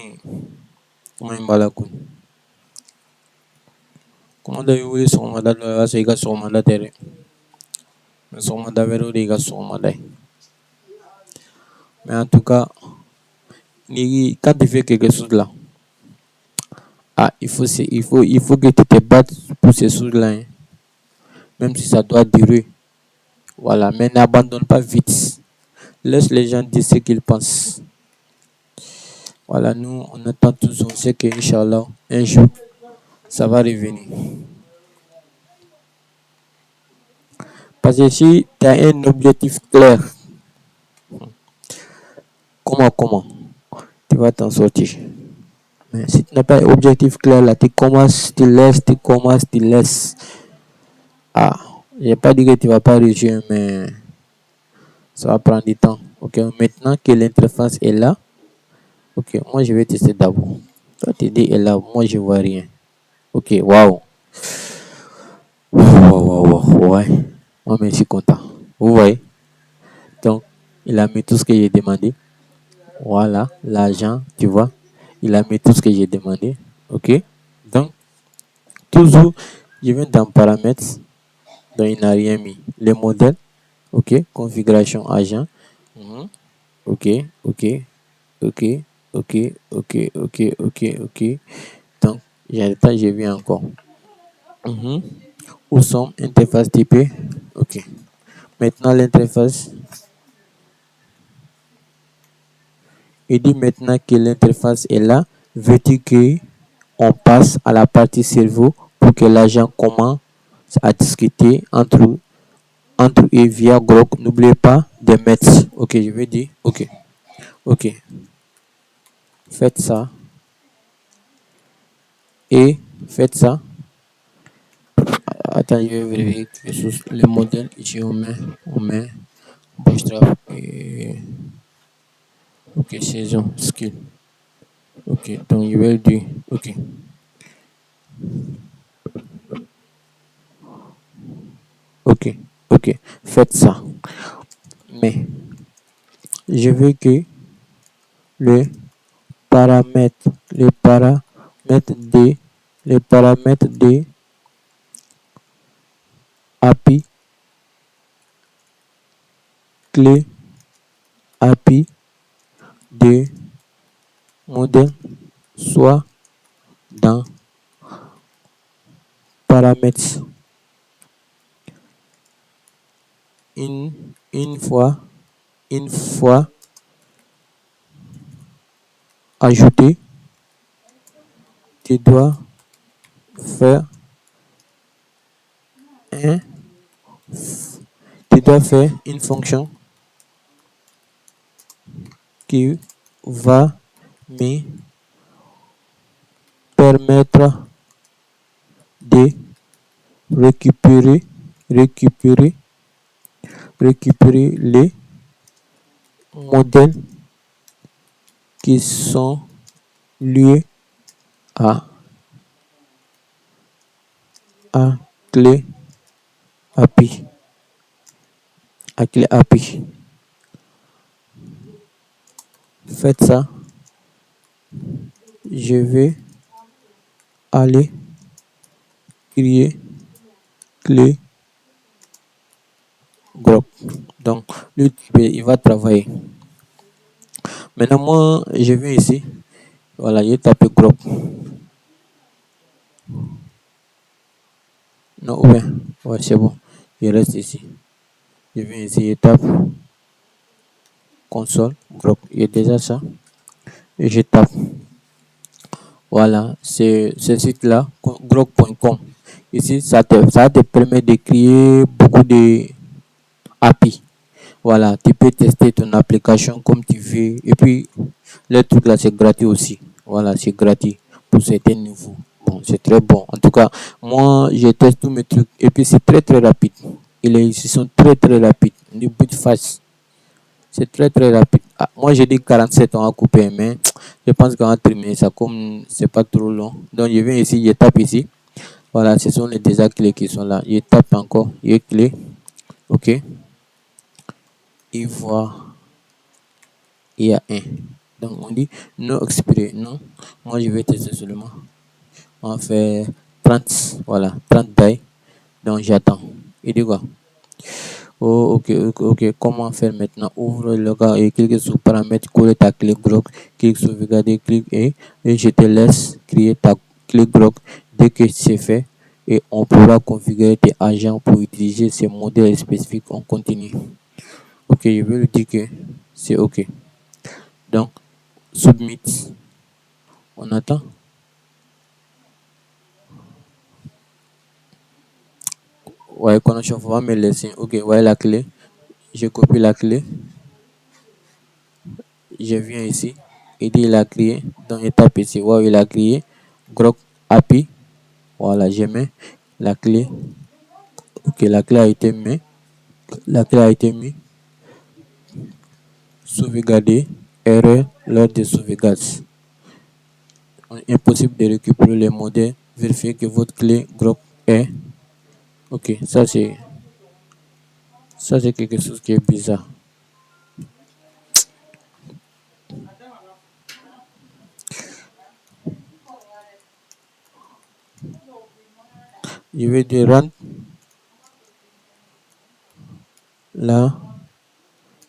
in b'a la kun. Kuma dɔ b'i wele sɔgɔmada dɔ la, o y'a sɔrɔ i ka sɔgɔmada tɛ dɛ. Mais sɔgɔmada wɛrɛ o de y'i ka sɔgɔmada ye. Mais en tout cas, quand tu fais quelque chose là, il faut que tu te battes pour ces choses-là. Hein. Même si ça doit durer. Voilà, mais n'abandonne pas vite. Laisse les gens dire ce qu'ils pensent. Voilà, nous, on attend toujours. On sait qu'Inch'Allah, un jour, ça va revenir. Parce que si tu as un objectif clair, comment tu vas t'en sortir. Mais si tu n'as pas un objectif clair, là, tu commences, tu laisses. Je n'ai pas dit que tu ne vas pas réussir, mais ça va prendre du temps. Ok, maintenant que l'interface est là, ok, moi je vais tester d'abord. Toi, tu dis est là, moi je vois rien. Ok, waouh. Ouais. Moi, je suis content. Vous voyez? Donc, il a mis tout ce que j'ai demandé. Voilà, l'argent, tu vois. Il a mis tout ce que j'ai demandé. Ok. Donc, toujours, je viens dans paramètres. Donc, il n'a rien mis. Les modèles. Ok. Configuration agent. Ok. Donc, j'ai le temps, j'ai vu encore. Où sont interface typée? Ok. Maintenant, l'interface. Il dit maintenant que l'interface est là, veux-tu qu'on passe à la partie cerveau pour que l'agent commence à discuter entre eux et via Grok. N'oubliez pas de mettre. Ok, je vais dire. Ok. Faites ça. Et faites ça. Attends, je vais vérifier quelque chose. Le modèle, ici on met bootstrap et ok, saison, skill. Ok, donc je vais dire. Ok. Ok, ok, faites ça. Mais je veux que le les paramètres les paramètres de API, clé API de modèle soient dans paramètres. Une fois, une fois ajouté, tu dois faire un, tu dois faire une fonction qui va me permettre de récupérer, récupérer, récupérer les modèles qui sont liés à, à clé API, à clé API. Faites ça. Je vais aller créer clé Grok. Donc, lui, il va travailler. Maintenant, moi, je viens ici. Voilà, j'ai tapé Grok. Non, ouais, ouais, c'est bon. Je reste ici. Je viens ici, je tape console, Grok. Il y a déjà ça. Et je tape. Voilà, c'est ce site-là, grok.com. Ici, ça te permet de créer beaucoup de API. Voilà, tu peux tester ton application comme tu veux. Et puis, le truc là, c'est gratuit aussi. Voilà, c'est gratuit pour certains niveaux. Bon, c'est très bon. En tout cas, moi, je teste tous mes trucs. Et puis, c'est très, très rapide. Ils sont très, très rapides. Du bout de face. C'est très, très rapide. Ah, moi, j'ai dit 47 ans à couper, mais je pense qu'on va terminer ça comme c'est pas trop long. Donc, je viens ici, je tape ici. Voilà, ce sont les déjà clés qui sont là. Je tape encore, je clé. OK. Et voilà. Il y a un. Donc, on dit non expiré. Non. Moi, je vais tester seulement. On fait 30. Voilà, 30 tailles. Donc, j'attends. Il dit quoi? Oh, ok, ok, ok. Comment faire maintenant? Ouvre le gars et clique sur paramètres, coller ta clé Grok, clique sur sauvegarder, clique et je te laisse créer ta clé Grok. Dès que c'est fait, et on pourra configurer tes agents pour utiliser ces modèles spécifiques. On continue. Ok, je vais lui dire que c'est ok. Donc, submit. On attend. Ouais, connexion, faut pas me laisser. Ok, ouais, la clé. Je copie la clé. Je viens ici. Il dit il a créé. Donc, il tape ici. Ouais, il a créé. Grok API. Voilà, je mets la clé. Ok, la clé a été mise. La clé a été mise. Sauvegarder. Erreur lors de sauvegarde. Impossible de récupérer les modèles. Vérifiez que votre clé Grok est. Ok, ça c'est quelque chose qui est bizarre. Je vais dire rendre la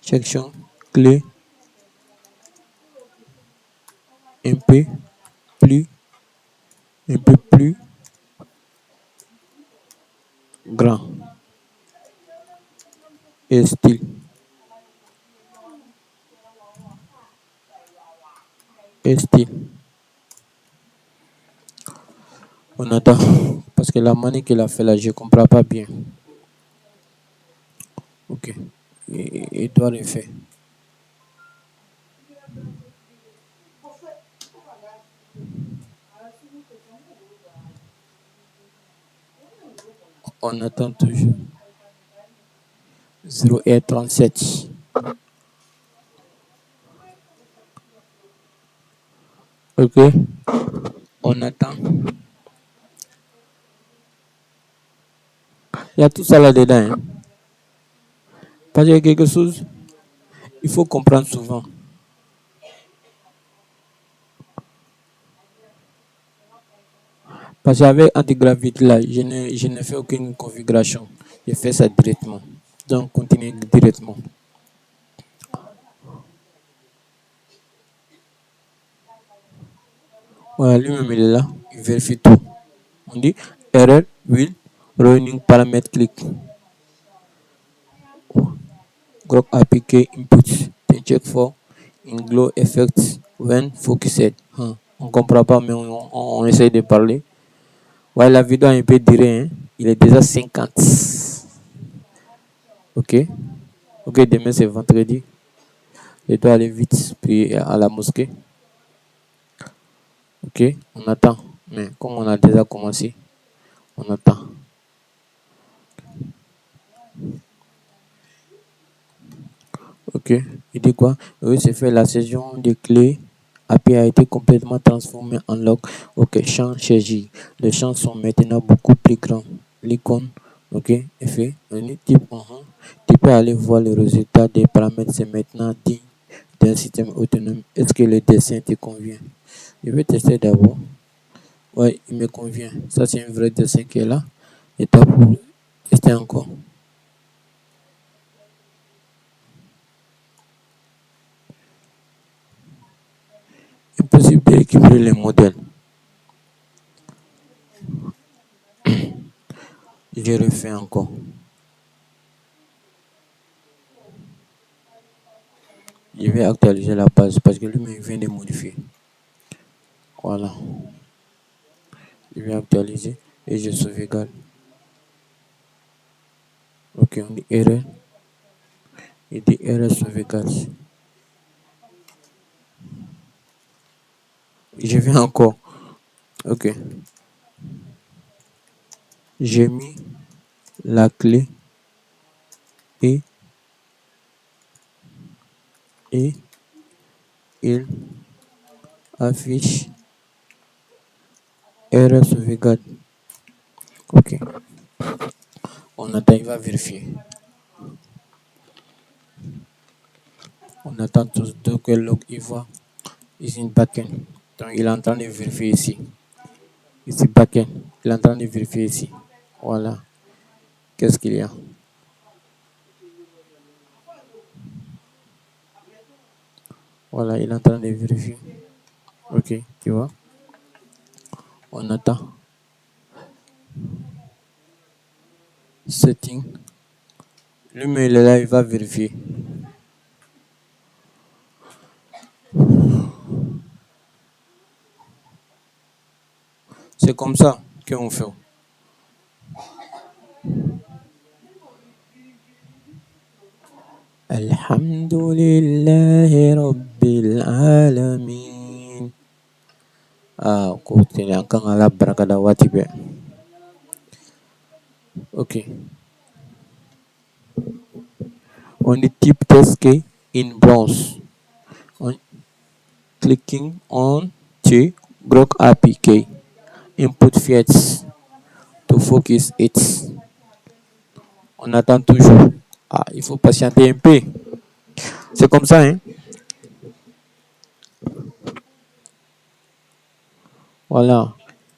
section clé un peu plus un peu plus grand et style et style. On attend parce que la manière qu'il a fait là, je comprends pas bien. Ok, il doit refaire. On attend toujours 0h37. Ok, on attend. Il y a tout ça là-dedans. Hein. Parce qu'il y a quelque chose, il faut comprendre souvent. Parce qu'avec antigravite là, je n'ai fait aucune configuration. J'ai fait ça directement. Donc, continue directement. Voilà, lui-même il est là. Il vérifie tout. On dit error will running parameter click. Grok APK inputs. Then check for in glow effects when focused. On ne comprend pas, mais on essaye de parler. Ouais, la vidéo a un peu duré. Hein. Il est déjà 50. Ok. Ok, demain c'est vendredi. Je dois aller vite, puis à la mosquée. Ok, on attend. Mais comme on a déjà commencé, on attend. Ok, il dit quoi? Oui, c'est fait. La session de clés API a été complètement transformée en log. Ok, champ chargé. Les champs sont maintenant beaucoup plus grands. L'icône, ok, est fait. Tu peux aller voir le résultat des paramètres. C'est maintenant digne d'un système autonome. Est-ce que le dessin te convient? Je vais tester d'abord. Ouais, il me convient. Ça, c'est un vrai dessin qui est là. Et toi, pour tester encore. Impossible d'équilibrer les modèles. Je refais encore. Je vais actualiser la base parce que lui-même vient de modifier. Voilà. Je vais actualiser et je sauvegarde. Ok, on dit erreur. Il dit erreur sauvegarde. Je vais encore. Ok. J'ai mis la clé et il affiche erreur sauvegarde. Ok. On attend, il va vérifier. On attend tous deux que log il voit. Ici une backend. Donc il est en train de vérifier ici. Ici backend. Il est en train de vérifier ici. Voilà. Qu'est-ce qu'il y a? Voilà, il est en train de vérifier. Ok, tu vois. On attend. Setting. Lui-même, il est là, il va vérifier. C'est comme ça qu'on fait. Alhamdulillahi Rabbil Alamin. Ah, côté là, quand on a brakada watibe. Ok. On dit type test key in bronze. On clicking on to Grok APK. Input fields to focus it. On attend toujours. Ah, il faut patienter un peu. C'est comme ça, hein. Voilà.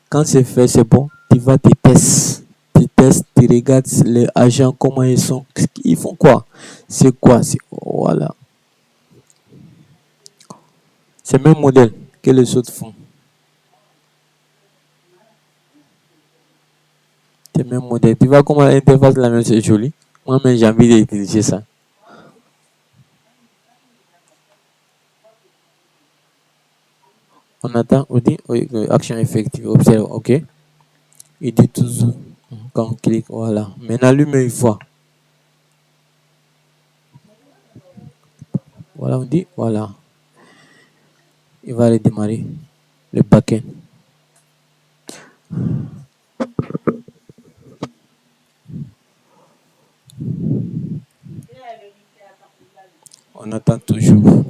Quand c'est fait, c'est bon. Tu vas te tester. Tu testes, tu regardes les agents, comment ils sont. Ils font quoi? C'est quoi? Voilà. C'est le même modèle que les autres font. C'est le même modèle. Tu vois comment l'interface la même, c'est joli. Moi-même, j'ai envie d'utiliser ça. On attend, on dit action effective, observe, ok. Il dit toujours, quand on clique, voilà. Maintenant, lui-même, il voit. Voilà, on dit, voilà. Il va redémarrer le backend. On attend toujours.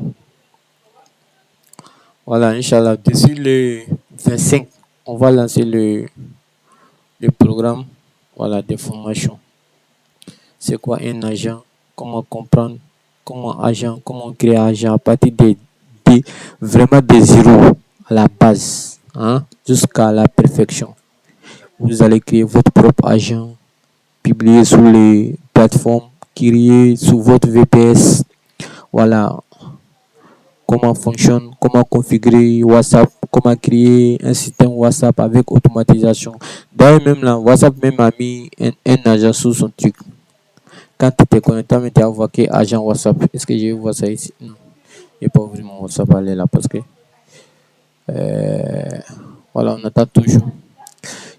Voilà, Inch'Allah, d'ici le 25, on va lancer le programme voilà, de formation. c'est quoi un agent, comment comprendre, comment créer un agent à partir vraiment des zéros à la base, hein, jusqu'à la perfection. Vous allez créer votre propre agent, publier sur les plateformes, créer sur votre VPS. Voilà comment fonctionne, comment configurer WhatsApp, comment créer un système WhatsApp avec automatisation. D'ailleurs, même là, WhatsApp même a mis un agent sur son truc. Quand tu t'es connecté, tu as envoyé agent WhatsApp. Est-ce que je vois ça ici? Non. Je n'ai pas ouvert mon WhatsApp aller là parce que voilà, on attend toujours.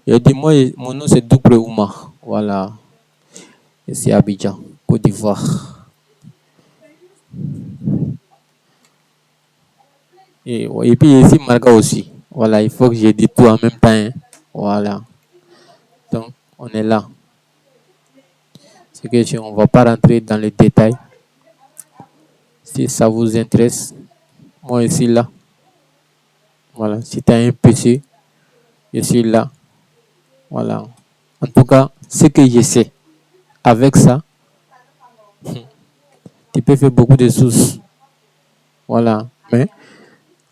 Il a dit, moi, mon nom c'est Double Ouma. Voilà. Et c'est Abidjan, Côte d'Ivoire. Et puis ici, Marga aussi. Voilà, il faut que j'ai dit tout en même temps, hein. Voilà. Donc, on est là. C'est que on ne va pas rentrer dans les détails. Si ça vous intéresse, moi, je suis là. Voilà. Si tu as un PC, je suis là. Voilà. En tout cas, ce que je sais, avec ça, tu peux faire beaucoup de choses. Voilà. Mais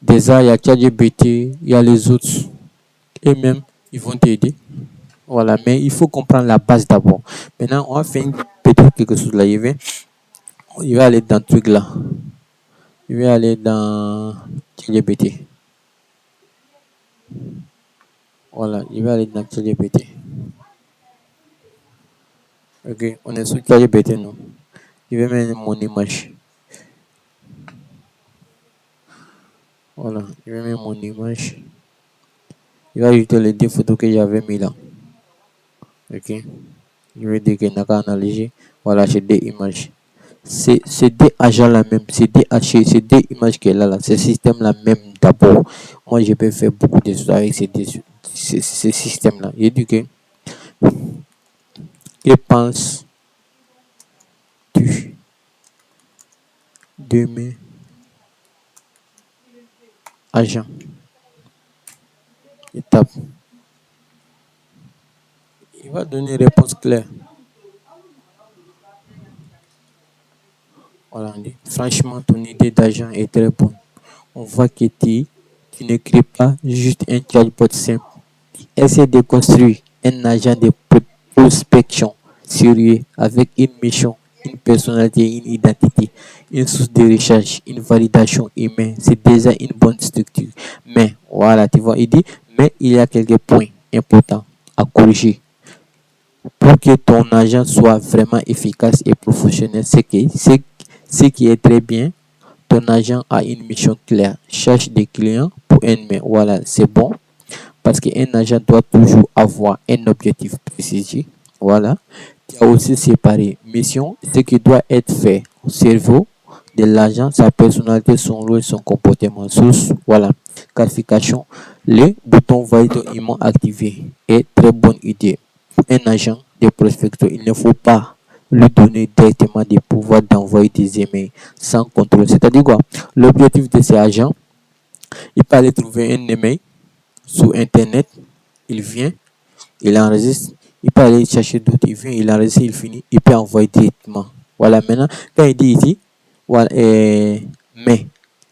déjà, il y a ChatGPT, il y a les autres. Et même, ils vont t'aider. Voilà. Mais il faut comprendre la base d'abord. Maintenant, on va faire une petite quelque chose là. Il va aller dans le truc là. Je vais aller dans ChatGPT. Voilà, je vais aller dans ChatGPT. Ok, on est sur ChatGPT, non? Je vais mettre mon image. Voilà, je vais mettre mon image. Je vais ajouter les deux photos que j'avais mis là. Ok, je vais dire qu'il n'y a qu'à analyser. Voilà, j'ai des images. C'est des agents là même, c'est des images qu'elle a là, ce système là même d'abord. Moi, je peux faire beaucoup de choses avec ces systèmes là. J'ai dit que penses-tu de mes agents? Étape. Il va donner une réponse claire. Voilà, on dit, franchement, ton idée d'agent est très bonne. On voit que tu n'écris pas juste un chatbot simple. Essaie de construire un agent de prospection sérieux avec une mission, une personnalité, une identité, une source de recherche, une validation humaine. C'est déjà une bonne structure. Mais, voilà, tu vois, il dit, mais il y a quelques points importants à corriger pour que ton agent soit vraiment efficace et professionnel. Ce qui est très bien. Ton agent a une mission claire. Cherche des clients pour un mais. Voilà, c'est bon. Parce qu'un agent doit toujours avoir un objectif précis. Voilà. Tu as aussi séparé mission, ce qui doit être fait au cerveau de l'agent, sa personnalité, son rôle, son comportement. Source, voilà. Qualification. Le bouton validement activé est très bonne idée. Pour un agent de prospection, il ne faut pas lui donner directement des pouvoirs d'envoyer des emails sans contrôle. C'est-à-dire quoi? L'objectif de ces agents, il peut aller trouver un email sur Internet, il vient, il enregistre, il peut aller chercher d'autres, il vient, il enregistre, il finit, il peut envoyer directement. Voilà, maintenant, quand il dit ici, voilà, mais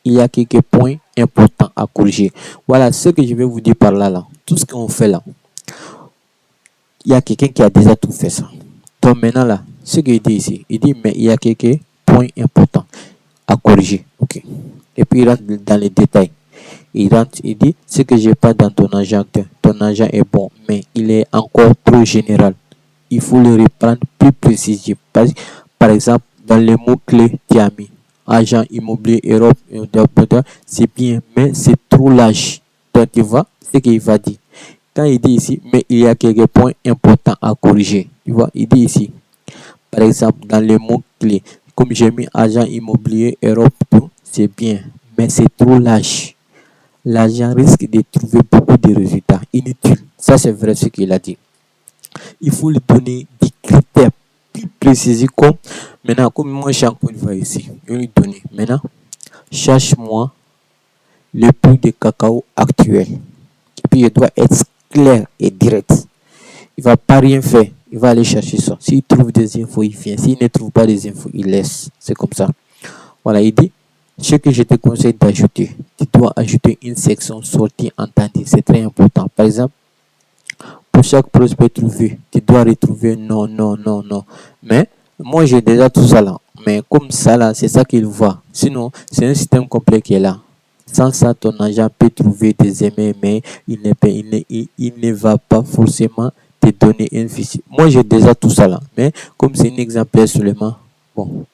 il y a quelques points importants à corriger. Voilà ce que je vais vous dire par là. Tout ce qu'on fait là, il y a quelqu'un qui a déjà tout fait ça. Donc maintenant là, ce qu'il dit ici, il dit, mais il y a quelques points importants à corriger. Ok. Et puis il rentre dans les détails. Il rentre, il dit, ce que j'ai pas dans ton agent est bon, mais il est encore trop général. Il faut le reprendre plus précis. Par exemple, dans les mots-clés, tu as mis agent immobilier Europe, c'est bien, mais c'est trop large. Donc tu vois ce qu'il va dire. Quand il dit ici, mais il y a quelques points importants à corriger. Tu vois, il dit ici, par exemple, dans les mots-clés, comme j'ai mis agent immobilier Europe, c'est bien, mais c'est trop large. L'agent risque de trouver beaucoup de résultats inutiles. Ça, c'est vrai ce qu'il a dit. Il faut lui donner des critères plus précis comme, maintenant, comme moi, j'ai encore une fois ici, je vais lui donner, maintenant, cherche-moi le prix de cacao actuel. Et puis, il doit être clair et direct. Il ne va pas rien faire. Il va aller chercher ça. S'il trouve des infos, il vient. S'il ne trouve pas des infos, il laisse. C'est comme ça. Voilà, il dit, ce que je te conseille d'ajouter, tu dois ajouter une section sortie entendue. C'est très important. Par exemple, pour chaque prospect trouvé, tu dois retrouver non, non, non, non. Mais moi, j'ai déjà tout ça là. Mais comme ça là, c'est ça qu'il voit. Sinon, c'est un système complet qui est là. Sans ça, ton agent peut trouver des aimés, mais il ne va pas forcément te donner un fichier. Moi, j'ai déjà tout ça là. Mais comme c'est un exemplaire seulement, bon,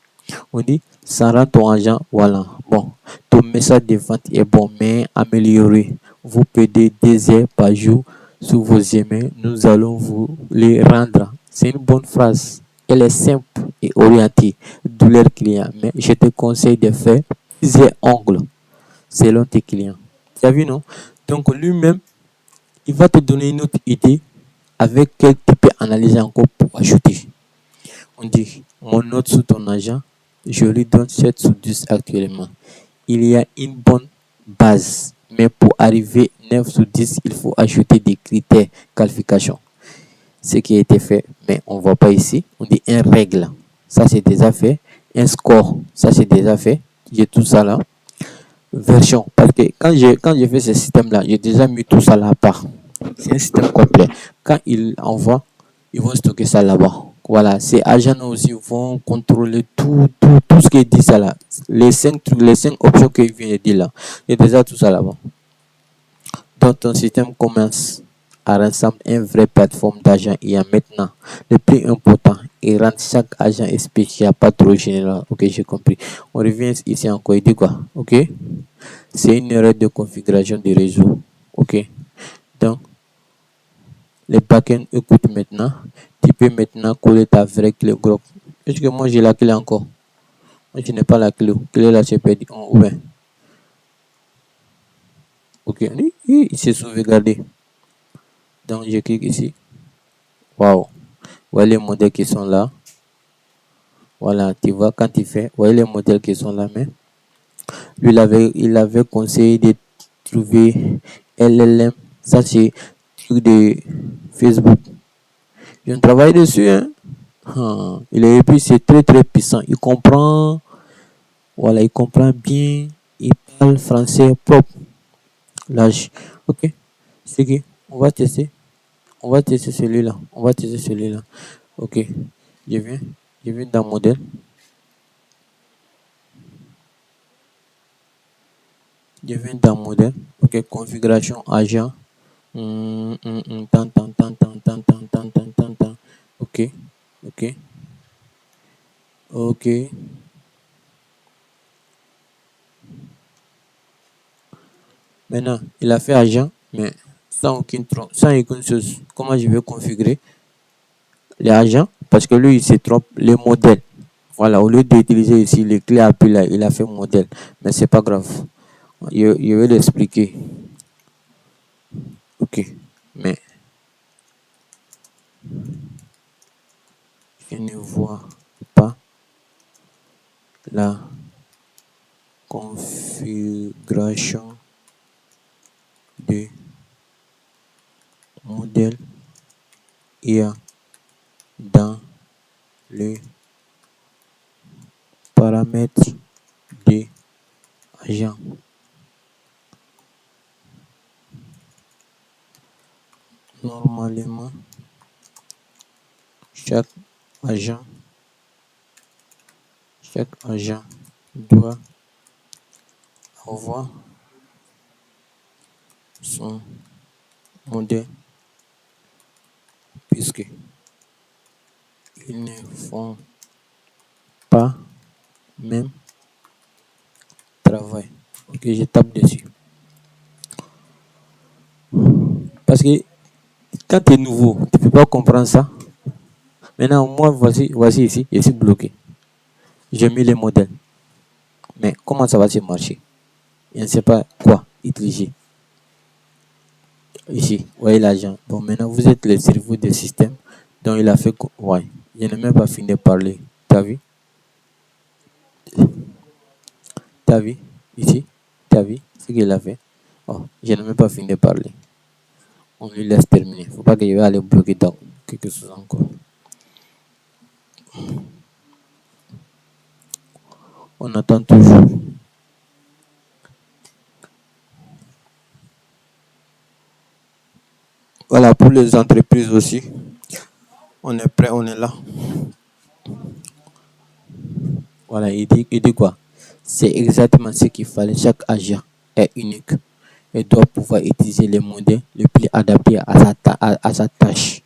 on dit, ça rend ton agent, voilà. Bon, ton message de vente est bon, mais amélioré. Vous perdez 2 heures par jour sur vos emails. Nous allons vous les rendre. C'est une bonne phrase. Elle est simple et orientée de leurs clients. Mais je te conseille de faire plusieurs ongles selon tes clients. Tu as vu, non? Donc, lui-même, il va te donner une autre idée avec quel tu peux analyser encore pour ajouter. On dit, mon note sur ton agent, je lui donne 7 sur 10 actuellement. Il y a une bonne base, mais pour arriver 9 sur 10, il faut ajouter des critères qualification. Ce qui a été fait, mais on ne voit pas ici. On dit un règle, ça c'est déjà fait. Un score, ça c'est déjà fait. J'ai tout ça là. Version, parce que quand j'ai fait ce système-là, j'ai déjà mis tout ça là à part. C'est un système complet. Quand il envoie, ils vont stocker ça là-bas. Voilà, ces agents aussi vont contrôler tout ce qui est dit ça là. Les 5 trucs, les 5 options qu'il vient de dire là. Il y a déjà tout ça là-bas. Donc, ton système commence à ressembler à une vraie plateforme d'agents. Il y a maintenant le plus important et rendre chaque agent spécial, pas trop général. Ok, j'ai compris. On revient ici encore. Il dit quoi? Ok, c'est une erreur de configuration du réseau. Ok, donc les backends écoutent maintenant. Tu peux maintenant coller ta vraie clé groupe. Est-ce que moi j'ai la clé encore? Moi je n'ai pas la clé. Clé là, j'ai perdu. Oh, ouais. Ok, il s'est sauvegardé. Donc je clique ici. Waouh. Voilà les modèles qui sont là. Voilà, tu vois quand il fait. Voyez les modèles qui sont là. Mais lui, il avait conseillé de trouver LLM. Ça, c'est truc de Facebook. Je travaille dessus. Hein. Il est, et puis c'est très très puissant. Il comprend. Voilà, il comprend bien. Il parle français propre. L'âge. Ok. C'est qui? On va tester. On va tester celui-là. On va tester celui-là. Ok. Je viens. Je viens dans modèle. Je viens dans modèle. Ok. Configuration agent. Tant, tant, tant, tant, tant, tant, tant, tant, tant, tant. Ok. Ok. Ok. Maintenant, il a fait agent, mais sans aucune chose. Comment je vais configurer les agents? Parce que lui, il se trompe les modèles. Voilà, au lieu d'utiliser ici les clés API là, il a fait modèle. Mais c'est pas grave. Je vais l'expliquer. Ok. Mais je ne vois pas la configuration de modèle IA dans les paramètres des agents. Normalement, chaque agent doit avoir son modèle puisque ils ne font pas même travail. Ok, je tape dessus. Parce que quand tu es nouveau, tu ne peux pas comprendre ça. Maintenant, moi, voici ici, je suis bloqué. J'ai mis les modèles. Mais comment ça va se marcher? Je ne sais pas quoi utiliser. Ici, vous voyez l'agent. Bon, maintenant, vous êtes le cerveau des systèmes. Donc, il a fait quoi? Ouais. Je n'ai même pas fini de parler. T'as vu? T'as vu? Ici? T'as vu ce qu'il a fait? Oh, je n'ai même pas fini de parler. On lui laisse terminer. Faut pas que je vais aller bloquer dans quelque chose encore. On attend toujours. Voilà, pour les entreprises aussi. On est prêt, on est là. Voilà, il dit quoi? C'est exactement ce qu'il fallait. Chaque agent est unique et doit pouvoir utiliser les modèles les plus adaptés à sa tâche.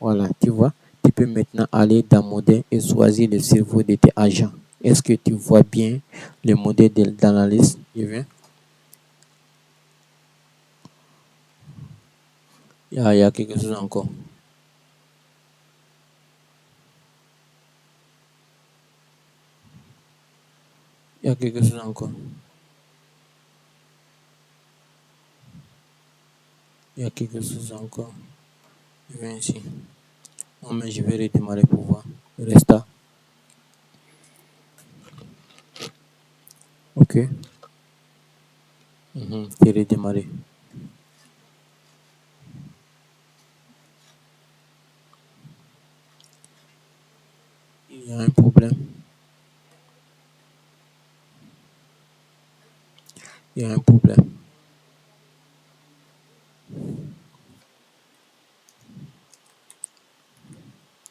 Voilà, tu vois, tu peux maintenant aller dans modèle et choisir le cerveau de tes agents. Est-ce que tu vois bien le modèle dans la liste? Je viens. Il y a quelque chose encore. Il y a quelque chose encore. Il y a quelque chose encore. Je viens ici. Non, mais je vais redémarrer pour voir. Resta. Ok. C'est redémarré. Il y a un problème. Il y a un problème.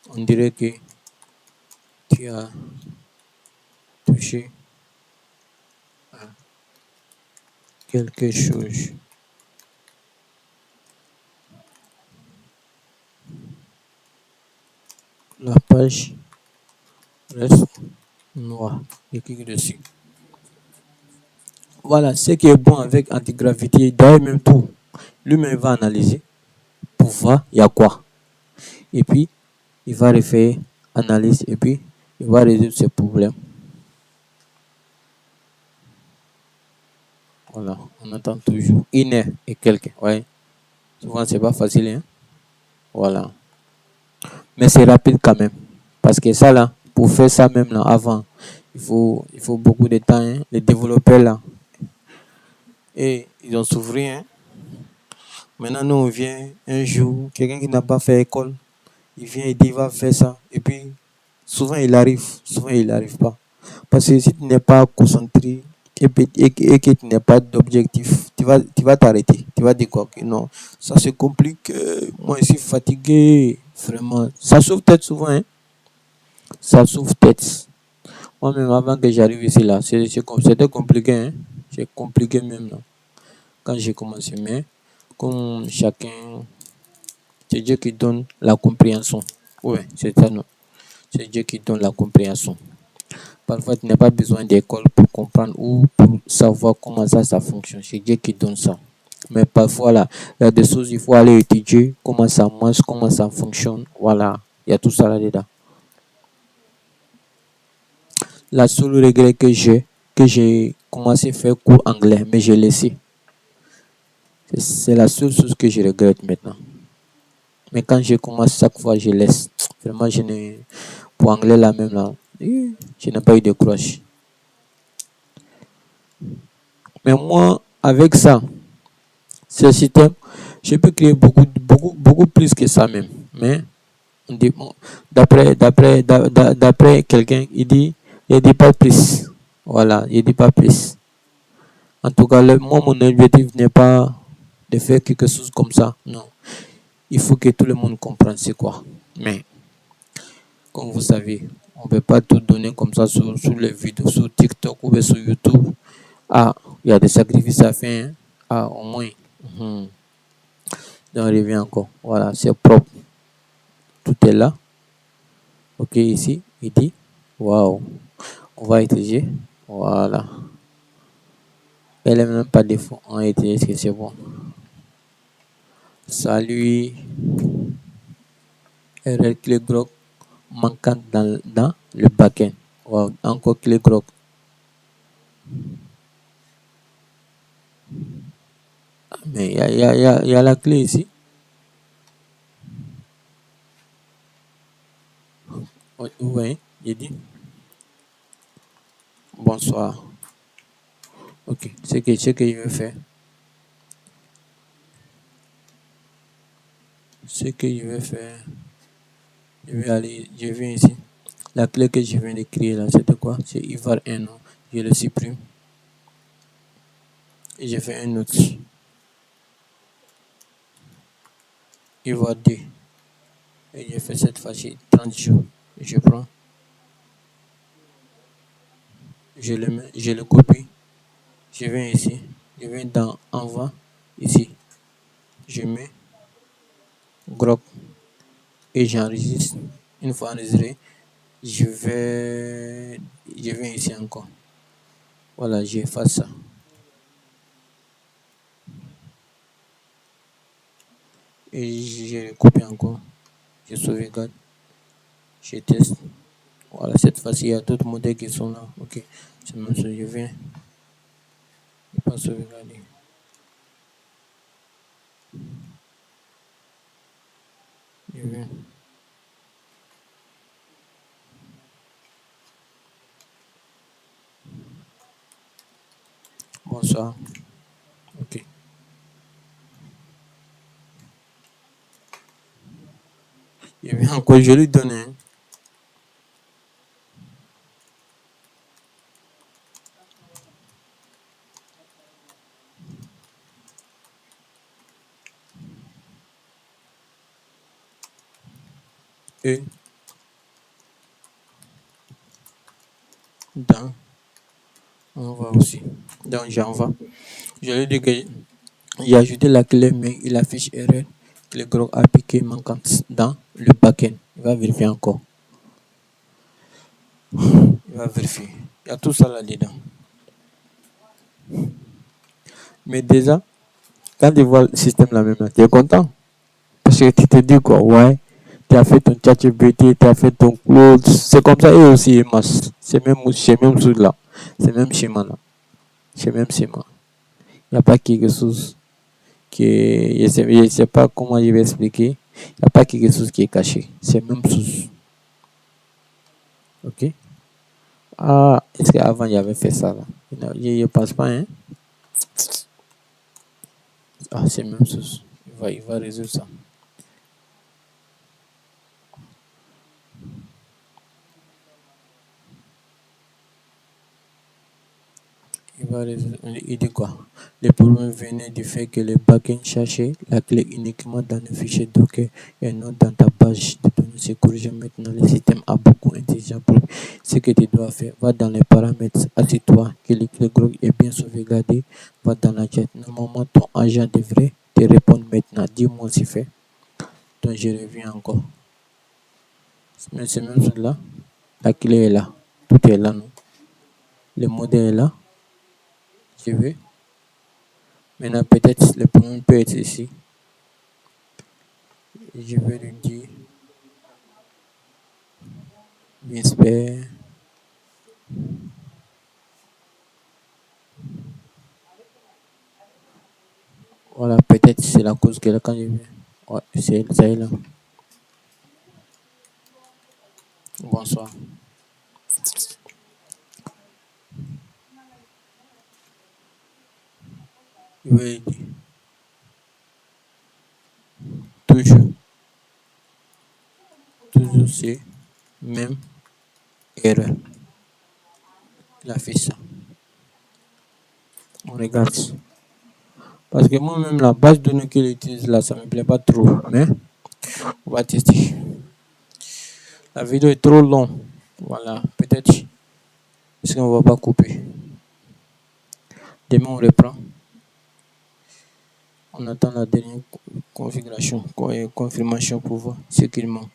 On dirait que tu as touché à quelque chose. La page reste noire. Il clique dessus. Voilà, ce qui est bon avec antigravité, d'ailleurs même tout, lui-même va analyser pour voir il y a quoi. Et puis, il va refaire analyse et puis il va résoudre ses problèmes. Voilà, on attend toujours 1 heure et quelques. Ouais, souvent c'est pas facile, hein. Voilà. Mais c'est rapide quand même. Parce que ça là, pour faire ça même là avant, il faut beaucoup de temps, hein. Les développeurs là, et ils ont souffert, hein. Maintenant, nous, on vient un jour, quelqu'un qui n'a pas fait école, il vient et dit, il va faire ça. Et puis, souvent il arrive pas. Parce que si tu n'es pas concentré et que tu n'as pas d'objectif, tu vas t'arrêter. Tu vas dire quoi? Que non, ça c'est compliqué. Moi, je suis fatigué. Vraiment. Ça sauve tête souvent, hein. Ça sauve tête. Moi-même, avant que j'arrive ici, là, c'était compliqué, hein. C'est compliqué même, là. Quand j'ai commencé, mais comme chacun, c'est Dieu qui donne la compréhension. Oui, c'est ça, non. C'est Dieu qui donne la compréhension. Parfois, tu n'as pas besoin d'école pour comprendre ou pour savoir comment ça fonctionne. C'est Dieu qui donne ça. Mais parfois, là, il y a des choses, il faut aller étudier comment ça marche, comment ça fonctionne. Voilà, il y a tout ça là-dedans. La seule regret que j'ai commencé à faire cours anglais, mais j'ai laissé. C'est la seule chose que je regrette maintenant. Mais quand je commence, chaque fois, je laisse. Vraiment, je n'ai, pour anglais là même là, je n'ai pas eu de croche. Mais moi, avec ça, ce système, je peux créer beaucoup plus que ça même. Mais bon, d'après quelqu'un, il dit pas plus. Voilà, il dit pas plus. En tout cas, moi, mon objectif n'est pas de faire quelque chose comme ça. Non. Il faut que tout le monde comprenne c'est quoi. Mais, comme vous savez, on ne peut pas tout donner comme ça sur les vidéos, sur TikTok ou sur YouTube. Ah, il y a des sacrifices à faire, hein. Ah, au moins. Mhm. Donc, on revient encore. Voilà, c'est propre. Tout est là. Ok, ici, il dit, waouh, on va étudier. Voilà. Elle n'est même pas défaut. On va étudier, est-ce que c'est bon? Salut. RL clé grok manquante dans le backend. Wow, encore clé grok. Mais il y a la clé ici. Oui, vous voyez, j'ai dit bonsoir. Ok, ce que je vais faire. Ce que je vais faire, je vais aller, je viens ici. La clé que je viens d'écrire là, c'était quoi? C'est Ivar 1. Je le supprime. Et je fais un autre. Il va 2. Et je fais cette fois-ci 30 jours. Je prends, je le copie. Je viens ici. Je viens dans Envoi. Ici. Je mets Grok. Et j'enregistre. Une fois enregistré, je viens ici encore. Voilà, j'efface ça. Et je copie encore. Je sauvegarde. Je teste. Voilà, cette fois-ci, il y a d'autres modèles qui sont là. Ok, c'est même ça, je viens. Je peux sauvegarder. Je viens. Bonsoir. Ok. Je viens encore, je lui donne un. Et dans Envoi aussi. Donc j'envoie. Je lui dis que j'ai ajouté la clé, mais il affiche erreur. Clé Grok appliquée manquante dans le backend. Il va vérifier encore. Il va vérifier. Il y a tout ça là-dedans. Mais déjà, quand tu vois le système là même, tu es content. Parce que tu te dis quoi, ouais, tu as fait ton ChatGPT, tu as fait ton Claude. C'est comme ça, eux aussi, ils massent. C'est même chez même chose là. C'est même schéma là. C'est même schéma. Il n'y a pas quelque chose qui est. Je sais pas comment je vais expliquer. Il n'y a pas quelque chose qui est caché. C'est même chose. Ok? Ah, est-ce qu'avant il y avait fait ça là? Je ne pense pas, hein? Ah, c'est même chose. Il va résoudre ça. Il dit quoi? Le problème venait du fait que le backend cherchait la clé uniquement dans le fichier Docker et non dans ta page de données. C'est corrigé maintenant. Le système a beaucoup intelligent pour ce que tu dois faire. Va dans les paramètres, assure-toi que le clé Grok est bien sauvegardé. Va dans la chat. Normalement, ton agent devrait te répondre maintenant. Dis-moi si fait. Donc, je reviens encore. Mais c'est même chose là. La clé est là. Tout est là, non? Le modèle est là. Je vais. Maintenant, peut-être le problème peut être ici. Je vais lui dire, j'espère. Voilà, peut-être c'est la cause que là, quand je viens. Ouais, c'est ça est là. Bonsoir. Je vais lui dire, toujours, toujours c'est même erreur. Il a fait ça. On regarde. Parce que moi-même, la base de données qu'il utilise là, ça ne me plaît pas trop. Mais on va tester. La vidéo est trop longue. Voilà, peut-être. Est-ce qu'on ne va pas couper? Demain, on reprend. On attend la dernière configuration, confirmation pour voir ce qu'il manque.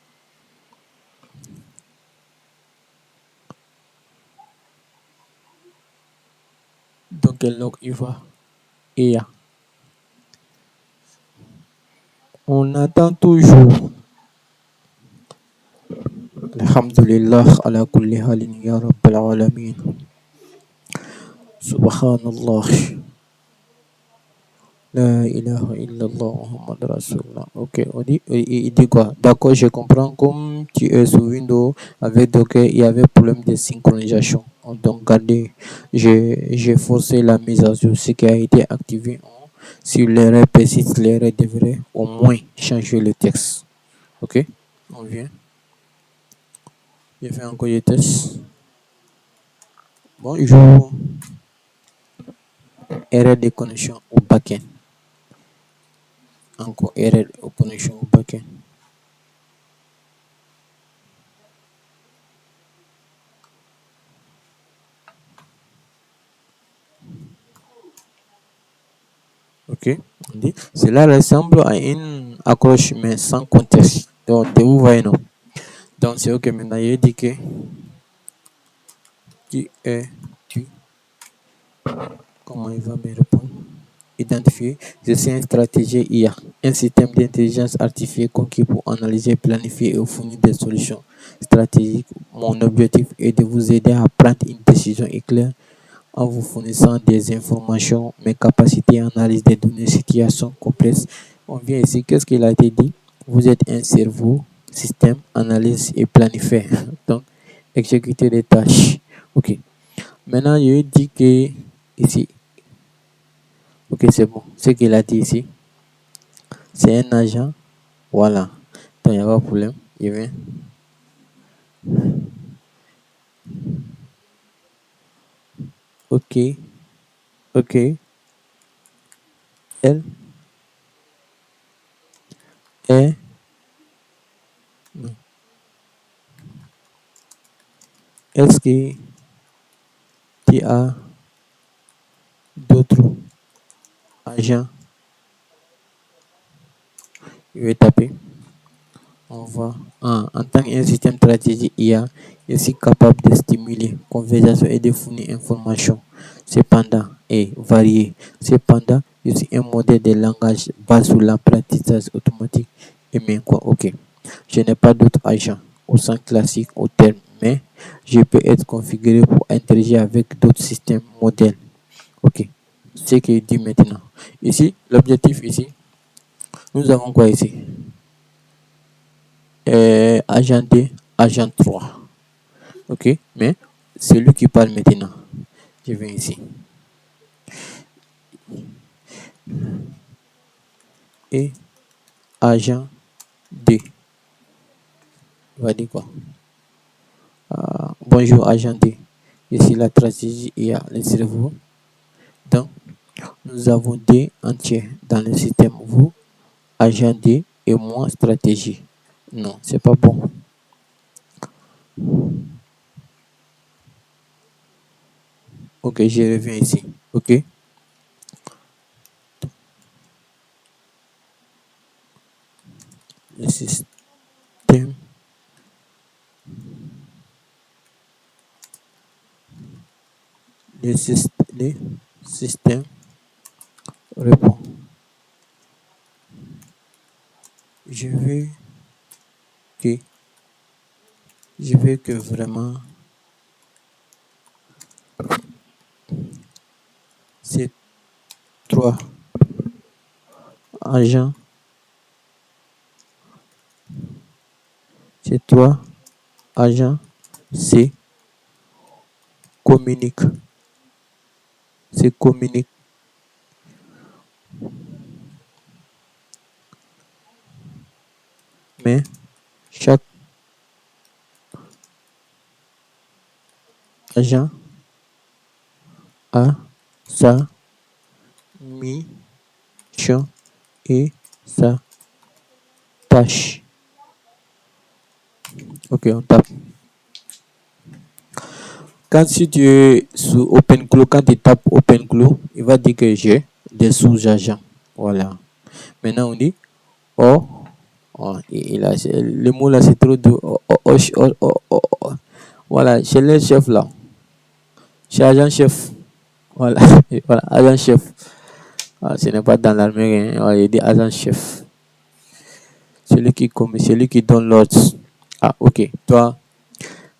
Donc, log il va. Et on attend toujours. Alhamdulillah ala kulli halin ya rabbil alamin. Subhanallah. La ilaha illallah Muhammad Rasulullah. Ok, il dit quoi? D'accord, je comprends. Comme tu es sous Windows avec Docker, il y avait problème de synchronisation. Donc, regardez, j'ai forcé la mise à jour, ce qui a été activé. Si l'erreur persiste, l'erreur devrait au moins changer le texte. Ok, on vient. Je fais encore des tests. Bonjour, erreur de connexion au backend. Encore erreur de connexion au backend. Ok, on dit, cela ressemble à une accroche mais sans contexte. Donc, vous voyez, non? Donc, c'est ok. Maintenant, il dit que qui es-tu? Comment il va me répondre? Identifier. Je suis une stratégie IA, un système d'intelligence artificielle conquis pour analyser, planifier et fournir des solutions stratégiques. Mon objectif est de vous aider à prendre une décision éclairée en vous fournissant des informations, mes capacités d'analyse des données, situations complexes. On vient ici, qu'est-ce qu'il a été dit? Vous êtes un cerveau, système, analyse et planifier. Donc, exécuter des tâches. Ok. Maintenant, je dis que ici, ok, c'est bon. Ce qu'il a dit ici, c'est un agent. Voilà. Donc, il n'y a pas de problème. Je viens. Ok. Ok. Elle est. Est-ce que tu as d'autres agents? Je vais taper. On voit en tant qu'un système stratégique IA est aussi capable de stimuler conversation et de fournir information. Cependant, et varié. Cependant, il y a un modèle de langage basé sur l'apprentissage automatique et bien quoi. Ok. Je n'ai pas d'autres agents au sens classique au terme, mais je peux être configuré pour interagir avec d'autres systèmes modèles. Ok. Ce qu'il dit maintenant. Ici, l'objectif ici, nous avons quoi ici? Agent 2, agent 3. Ok, mais c'est lui qui parle maintenant. Je viens ici. Et agent 2. Il va dire quoi? Bonjour, agent 2. Ici, la stratégie et le cerveau. Donc, nous avons deux entiers dans le système. Vous, agent 2 et moi, stratégie. Non, c'est pas bon. Ok, je reviens ici. Ok. Le système. Le système répond. Je veux que, je veux que vraiment ces trois agents, ces trois agents se communiquent, se communiquent, mais chaque agent a sa mission et sa tâche. Ok, on tape. Quand si tu es sous OpenClaw, quand tu tapes OpenClaw, il va dire que j'ai des sous-agents. Voilà. Maintenant, on dit oh, le mot là, c'est trop de voilà, chez le chef là, chez agent chef. Voilà, voilà, agent chef. Ce n'est pas dans l'armée, hein. Il dit agent chef. Celui qui donne l'ordre. Ah, ok. Toi,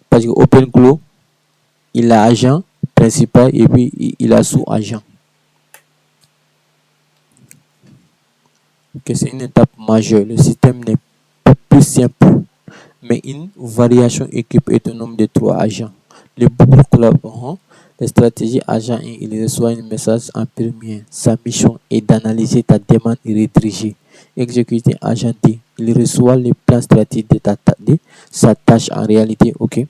parce que OpenClaw, il a agent principal et puis il a sous-agent. Ok, c'est une étape majeure. Le système n'est pas plus simple, mais une variation équipe autonome de trois agents. Le Google Club, les stratégies agent 1, il reçoit un message en premier. Sa mission est d'analyser ta demande et rediriger. Exécuter agent 2, il reçoit le plan stratégique de sa tâche en réalité. Ok,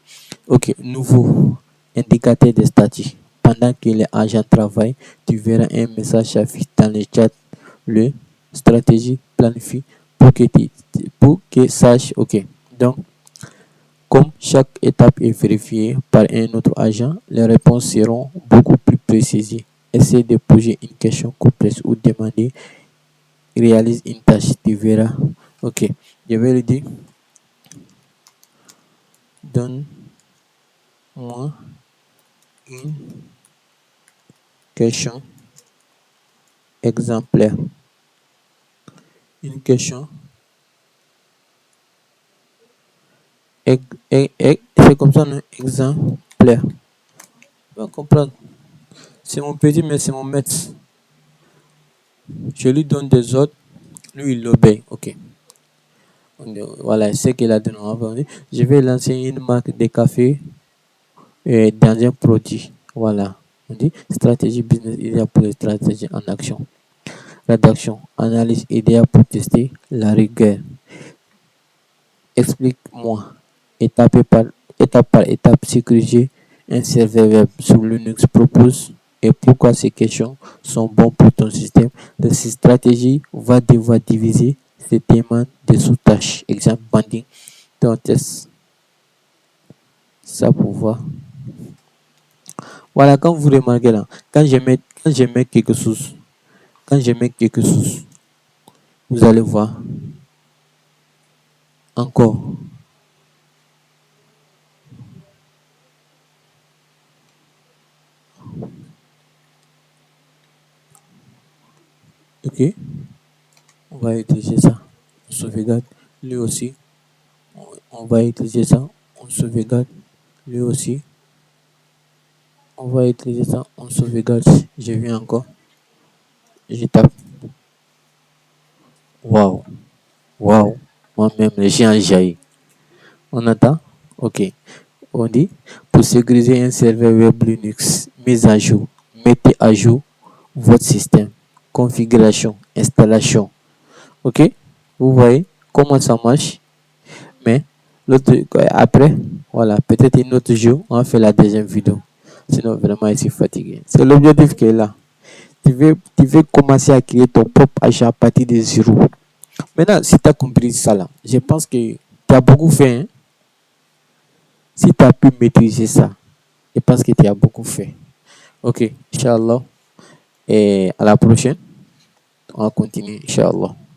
nouveau Indicateur de statut. Pendant que les agents travaillent, tu verras un message s'afficher dans le chat. Le stratégie planifie pour que sache, ok. Donc, comme chaque étape est vérifiée par un autre agent, les réponses seront beaucoup plus précisées. Essaye de poser une question complexe ou demander, réalise une tâche, tu verras. Ok, je vais lui dire, donne-moi une question exemplaire. Une question. C'est comme ça, non? Exemplaire. Tu vas comprendre. C'est mon petit, mais c'est mon maître. Je lui donne des ordres. Lui, il obéit. Ok. Voilà, c'est qu'il a donné. Je vais lancer une marque de café dans un produit. Voilà. On dit stratégie business idéale pour les stratégies en action. Rédaction, analyse idéale pour tester la rigueur. Explique-moi, étape par étape, sécuriser un serveur web sur Linux propose et pourquoi ces questions sont bonnes pour ton système. De ces stratégies va devoir diviser ces thèmes de sous-tâches. Exemple, banding, ton test, ça pour voir. Voilà, quand vous remarquez là, quand je mets quelque chose, vous allez voir encore. Ok, on va utiliser ça. On sauvegarde. Lui aussi, on va utiliser ça. On sauvegarde. Lui aussi, on va utiliser ça. On sauvegarde. Je viens encore. Je tape. Waouh, waouh. Moi-même, les gens jaillit. On attend. Ok. On dit, pour sécuriser un serveur web Linux, mise à jour, mettez à jour votre système, configuration, installation. Ok, vous voyez comment ça marche. Mais après, voilà, peut-être une autre jour, on va faire la deuxième vidéo. Sinon, vraiment, je suis fatigué. C'est l'objectif qui est là. Tu veux commencer à créer ton propre achat à partir de zéro. Maintenant, si tu as compris ça là, je pense que tu as beaucoup fait. Hein? Si tu as pu maîtriser ça, je pense que tu as beaucoup fait. Ok, Inch'Allah. Et à la prochaine. On va continuer, Inch'Allah.